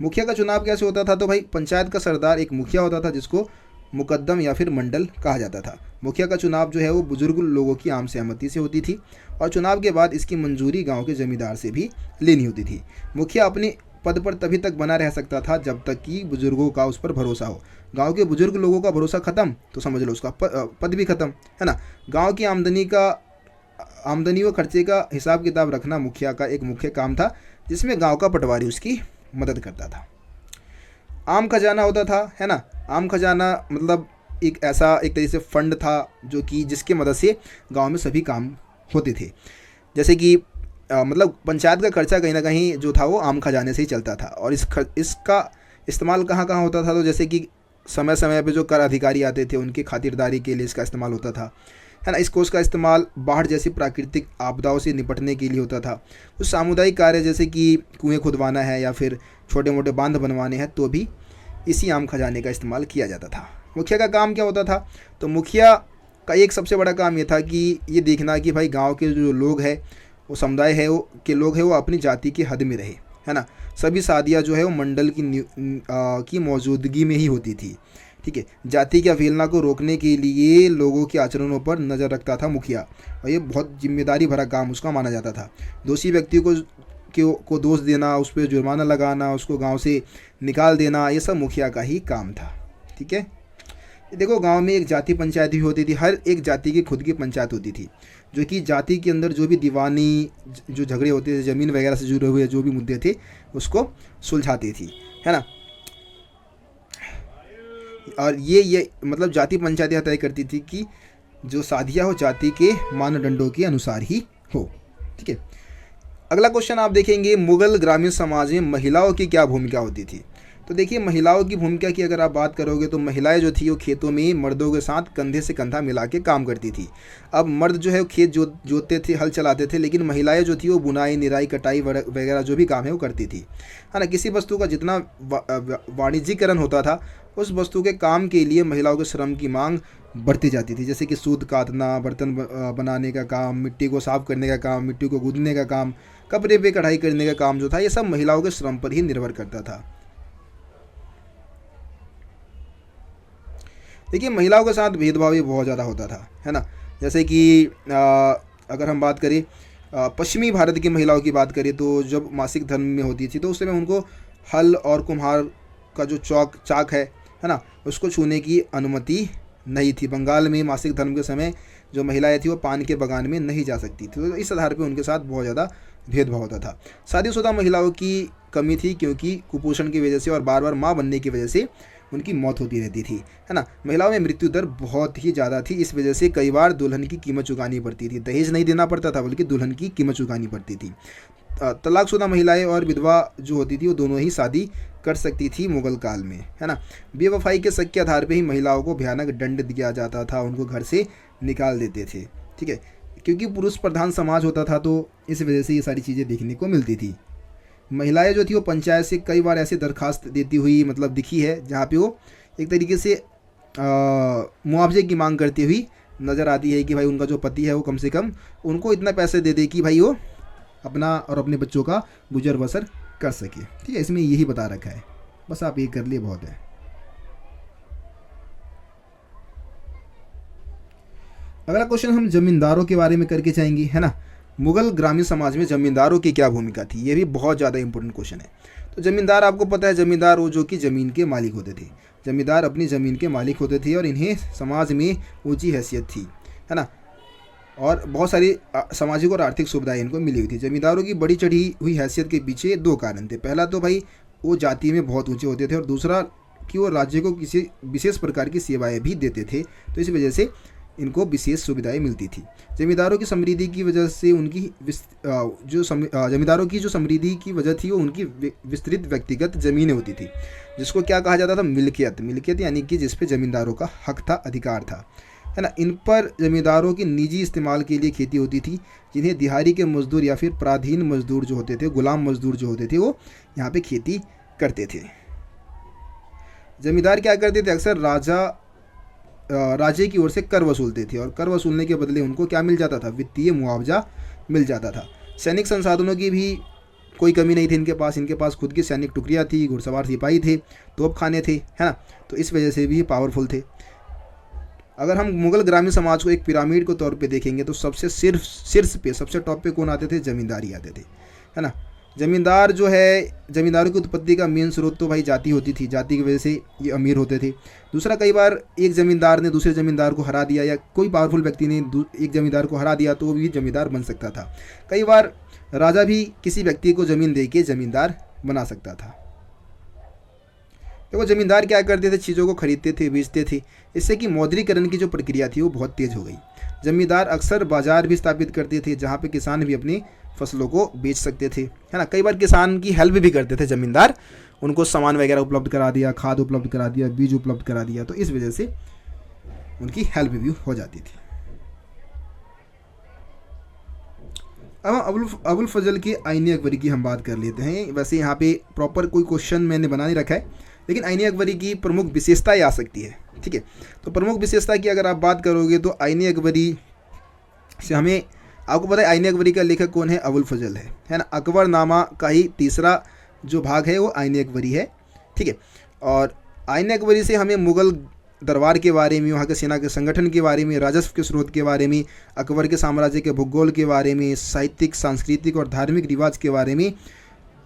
A: मुखिया का चुनाव कैसे होता था? तो भाई पंचायत का सरदार एक मुखिया होता था जिसको मुकद्दम या फिर मंडल कहा जाता था। मुखिया का चुनाव जो है वो बुजुर्ग लोगों की आम सहमति से होती थी, और चुनाव के बाद इसकी मंजूरी गांव के जमींदार से भी लेनी होती थी। मुखिया अपने पद पर तभी तक बना रह सकता था जब तक कि बुजुर्गों का उस पर भरोसा हो। गांव के बुजुर्ग लोगों का भरोसा खत्म तो समझ लो उसका पद भी खत्म, है ना। गांव की आमदनी व खर्चे का हिसाब किताब रखना मुखिया का एक मुख्य काम था, जिसमें गांव का पटवारी उसकी मदद करता था। आम खजाना होता था, है ना। आम खजाना मतलब एक तरीके से फंड था जो कि जिसके मदद से गांव में सभी काम होते थे। जैसे कि मतलब पंचायत का खर्चा कहीं ना कहीं जो था वो आम खजाने से ही चलता था, और इसका इस्तेमाल कहाँ कहाँ होता था? तो जैसे कि समय समय पे जो कर अधिकारी आते थे उनकी खातिरदारी के लिए इसका इस्तेमाल होता था, है ना। इस कोष का इस्तेमाल बाढ़ जैसी प्राकृतिक आपदाओं से निपटने के लिए होता था। कुछ सामुदायिक कार्य जैसे कि कुएं खुदवाना है या फिर छोटे मोटे बांध बनवाने हैं तो भी इसी आम खजाने का इस्तेमाल किया जाता था। मुखिया का काम क्या होता था? तो मुखिया का एक सबसे बड़ा काम ये था कि ये देखना कि भाई गाँव के जो लोग हैं, वो समुदाय है वो के लोग हैं वो अपनी जाति की हद में रहे, है ना। सभी शादियाँ जो है वो मंडल की मौजूदगी में ही होती थी। ठीक है। जाति की अवहेलना को रोकने के लिए लोगों के आचरणों पर नज़र रखता था मुखिया, और ये बहुत जिम्मेदारी भरा काम उसका माना जाता था। दोषी व्यक्ति को दोष देना, उस पर जुर्माना लगाना, उसको गांव से निकाल देना, ये सब मुखिया का ही काम था। ठीक है। देखो, गांव में एक जाति पंचायत भी होती थी, हर एक जाति की खुद की पंचायत होती थी, जो कि जाति के अंदर जो भी दीवानी जो झगड़े होते थे, ज़मीन वगैरह से जुड़े हुए जो भी मुद्दे थे, उसको सुलझाती थी, है ना। और ये मतलब जाति पंचायतें तय करती थी कि जो शादियाँ हो जाति के मानदंडों के अनुसार ही हो। ठीक है। अगला क्वेश्चन आप देखेंगे, मुगल ग्रामीण समाज में महिलाओं की क्या भूमिका होती थी। तो देखिए, महिलाओं की भूमिका की अगर आप बात करोगे तो महिलाएं जो थी वो खेतों में मर्दों के साथ कंधे से कंधा मिला के काम करती थी। अब मर्द जो है वो खेत जोतते थे, हल चलाते थे, लेकिन महिलाएं जो थी वो बुनाई, निराई, कटाई वगैरह जो भी काम है वो करती थी, है ना। किसी वस्तु का जितना वाणिज्यिकरण होता था, उस वस्तु के काम के लिए महिलाओं के श्रम की मांग बढ़ती जाती थी। जैसे कि सूत काटना, बर्तन बनाने का काम, मिट्टी को साफ करने का काम, मिट्टी को गूंदने का काम, कपड़े पे कढ़ाई करने का काम जो था, ये सब महिलाओं के श्रम पर ही निर्भर करता था। देखिए, महिलाओं के साथ भेदभाव भी बहुत ज़्यादा होता था, है ना। जैसे कि अगर हम बात करें पश्चिमी भारत की महिलाओं की बात करें, तो जब मासिक धर्म में होती थी तो उस समय उनको हल और कुम्हार का जो चाक है ना, उसको छूने की अनुमति नहीं थी। बंगाल में मासिक धर्म के समय जो महिलाएं थी वो पान के बागान में नहीं जा सकती थी, तो इस आधार पर उनके साथ बहुत ज़्यादा भेदभाव होता था। शादीशुदा महिलाओं की कमी थी, क्योंकि कुपोषण की वजह से और बार बार माँ बनने की वजह से उनकी मौत होती रहती थी, है ना। महिलाओं में मृत्यु दर बहुत ही ज़्यादा थी, इस वजह से कई बार दुल्हन की कीमत चुकानी पड़ती थी। दहेज नहीं देना पड़ता था, बल्कि दुल्हन की कीमत चुकानी पड़ती थी। तलाकशुदा महिलाएं और विधवा जो होती थी वो दोनों ही शादी कर सकती थी मुगल काल में, है ना। बेवफाई के शक के आधार पर ही महिलाओं को भयानक दंड दिया जाता था, उनको घर से निकाल देते थे। ठीक है। क्योंकि पुरुष प्रधान समाज होता था, तो इस वजह से ये सारी चीज़ें देखने को मिलती थी। महिलाएं जो थी वो पंचायत से कई बार ऐसे दरखास्त देती हुई मतलब दिखी है, जहाँ पे वो एक तरीके से मुआवजे की मांग करती हुई नज़र आती है कि भाई उनका जो पति है वो कम से कम उनको इतना पैसे दे दे कि भाई वो अपना और अपने बच्चों का गुजर बसर कर सके। ठीक है। इसमें यही बता रखा है, बस आप ये कर लिए बहुत है। अगला क्वेश्चन हम जमींदारों के बारे में करके जाएंगे, है ना। मुगल ग्रामीण समाज में जमींदारों की क्या भूमिका थी, ये भी बहुत ज़्यादा इंपॉर्टेंट क्वेश्चन है। तो जमींदार, आपको पता है, जमींदार वो जो कि ज़मीन के मालिक होते थे। जमींदार अपनी ज़मीन के मालिक होते थे और इन्हें समाज में ऊंची हैसियत थी, है ना, और बहुत सारी सामाजिक और आर्थिक सुविधाएं इनको मिली हुई थी। जमींदारों की बड़ी चढ़ी हुई हैसियत के पीछे दो कारण थे। पहला तो भाई वो जाति में बहुत ऊँचे होते थे, और दूसरा कि वो राज्य को किसी विशेष प्रकार की सेवाएँ भी देते थे, तो इस वजह से इनको विशेष सुविधाएं मिलती थी। जमींदारों की समृद्धि की वजह से उनकी जमींदारों की जो समृद्धि की वजह थी वो उनकी विस्तृत व्यक्तिगत ज़मीनें होती थी, जिसको क्या कहा जाता था, मिल्कियत यानी कि जिस पे जमींदारों का हक था, अधिकार था, है ना। इन पर जमींदारों की निजी इस्तेमाल के लिए खेती होती थी, जिन्हें दिहाड़ी के मजदूर या फिर पराधीन मजदूर जो होते थे, गुलाम मजदूर जो होते थे, वो यहाँ पे खेती करते थे। जमींदार क्या करते थे, अक्सर राज्य की ओर से कर वसूलते थे, और कर वसूलने के बदले उनको क्या मिल जाता था, वित्तीय मुआवजा मिल जाता था। सैनिक संसाधनों की भी कोई कमी नहीं थी इनके पास खुद की सैनिक टुकड़ियाँ थी, घुड़सवार सिपाही थे, तोपखाने थे, है ना, तो इस वजह से भी पावरफुल थे। अगर हम मुगल ग्रामीण समाज को एक पिरामिड के तौर पे देखेंगे तो सबसे शीर्ष पे, सबसे टॉप पे कौन आते थे, जमींदारी आते थे, है ना। जमींदार जो है, जमींदारों की उत्पत्ति का मेन स्रोत तो भाई जाति होती थी, जाति की वजह से ये अमीर होते थे। दूसरा, कई बार एक जमींदार ने दूसरे जमींदार को हरा दिया, या कोई पावरफुल व्यक्ति ने एक जमींदार को हरा दिया, तो वो भी जमींदार बन सकता था। कई बार राजा भी किसी व्यक्ति को ज़मीन दे के जमींदार बना सकता था। तो वो जमींदार क्या करते थे, चीज़ों को खरीदते थे, बेचते थे, इससे कि मौद्रीकरण की जो प्रक्रिया थी वो बहुत तेज़ हो गई। जमींदार अक्सर बाजार भी स्थापित करते थे, जहाँ पे किसान भी अपनी फसलों को बेच सकते थे, है ना। कई बार किसान की हेल्प भी करते थे जमींदार, उनको सामान वगैरह उपलब्ध करा दिया, खाद उपलब्ध करा दिया, बीज उपलब्ध करा दिया, तो इस वजह से उनकी हेल्प भी हो जाती थी। अब हम अबुल फजल के आईने अकबरी की हम बात कर लेते हैं। वैसे यहाँ पे प्रॉपर कोई क्वेश्चन मैंने बना नहीं रखा है, लेकिन आईने अकबरी की प्रमुख विशेषताएं आ सकती है। ठीक है, तो प्रमुख विशेषता की अगर आप बात करोगे तो आईने अकबरी से हमें, आपको पता है आईने अकबरी का लेखक कौन है, अबुल फजल है ना। अकबरनामा का ही तीसरा जो भाग है वो आईने अकबरी है। ठीक है, और आईने अकबरी से हमें मुगल दरबार के बारे में, वहाँ के सेना के संगठन के बारे में, राजस्व के स्रोत के बारे में, अकबर के साम्राज्य के भूगोल के बारे में, साहित्यिक, सांस्कृतिक और धार्मिक रिवाज के बारे में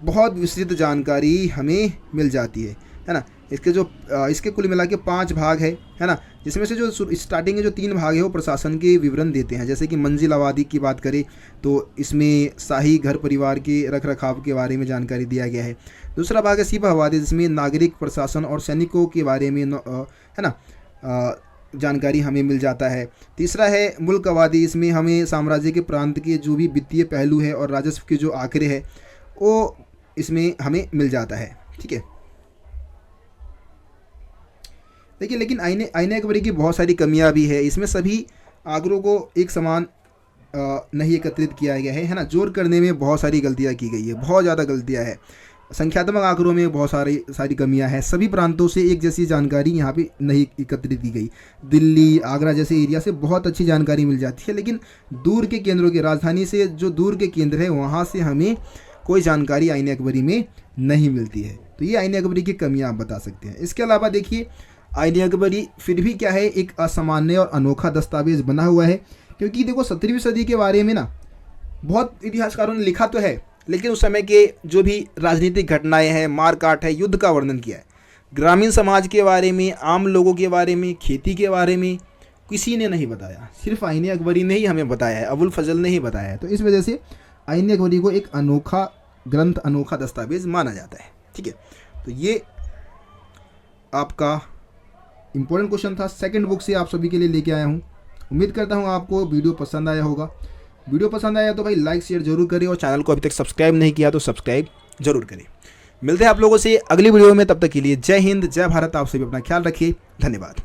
A: बहुत विस्तृत जानकारी हमें मिल जाती है ना। इसके कुल मिला के 5 भाग है ना, जिसमें से जो स्टार्टिंग के जो 3 भाग है वो प्रशासन के विवरण देते हैं। जैसे कि मंजिल आबादी की बात करें तो इसमें शाही घर परिवार के रख रखाव के बारे में जानकारी दिया गया है। दूसरा भाग है सिपह आबादी, जिसमें नागरिक, प्रशासन और सैनिकों के बारे में है ना जानकारी हमें मिल जाता है। तीसरा है मुल्क आबादी, इसमें हमें साम्राज्य के प्रांत के जो भी वित्तीय पहलू है और राजस्व के जो आंकड़े हैं वो इसमें हमें मिल जाता है। ठीक है, देखिए लेकिन आईने अकबरी की बहुत सारी कमियां भी है। इसमें सभी आंकड़ों को एक समान नहीं एकत्रित किया गया है ना। जोड़ करने में बहुत सारी गलतियां की गई है, बहुत ज़्यादा गलतियां है। संख्यात्मक आंकड़ों में बहुत सारी कमियां हैं। सभी प्रांतों से एक जैसी जानकारी यहाँ पे नहीं एकत्रित की गई। दिल्ली, आगरा जैसे एरिया से बहुत अच्छी जानकारी मिल जाती है, लेकिन दूर के केंद्रों के, राजधानी से जो दूर के केंद्र है वहाँ से हमें कोई जानकारी आईने अकबरी में नहीं मिलती है। तो ये आईने अकबरी की कमियाँ आप बता सकते हैं। इसके अलावा देखिए आईने अकबरी फिर भी क्या है, एक असामान्य और अनोखा दस्तावेज बना हुआ है, क्योंकि देखो 17वीं सदी के बारे में ना बहुत इतिहासकारों ने लिखा तो है, लेकिन उस समय के जो भी राजनीतिक घटनाएं हैं, मारकाट है, युद्ध का वर्णन किया है। ग्रामीण समाज के बारे में, आम लोगों के बारे में, खेती के बारे में किसी ने नहीं बताया, सिर्फ आईने अकबरी ने ही हमें बताया है, अबुल फजल ने ही बताया है। तो इस वजह से आईने अकबरी को एक अनोखा ग्रंथ, अनोखा दस्तावेज माना जाता है। ठीक है, तो ये आपका इंपॉर्टेंट क्वेश्चन था, सेकंड बुक से आप सभी के लिए लेके आया हूँ। उम्मीद करता हूँ आपको वीडियो पसंद आया होगा। वीडियो पसंद आया तो भाई लाइक शेयर जरूर करें, और चैनल को अभी तक सब्सक्राइब नहीं किया तो सब्सक्राइब जरूर करें। मिलते हैं आप लोगों से अगली वीडियो में, तब तक के लिए जय हिंद, जय भारत। आप सभी अपना ख्याल रखिए, धन्यवाद।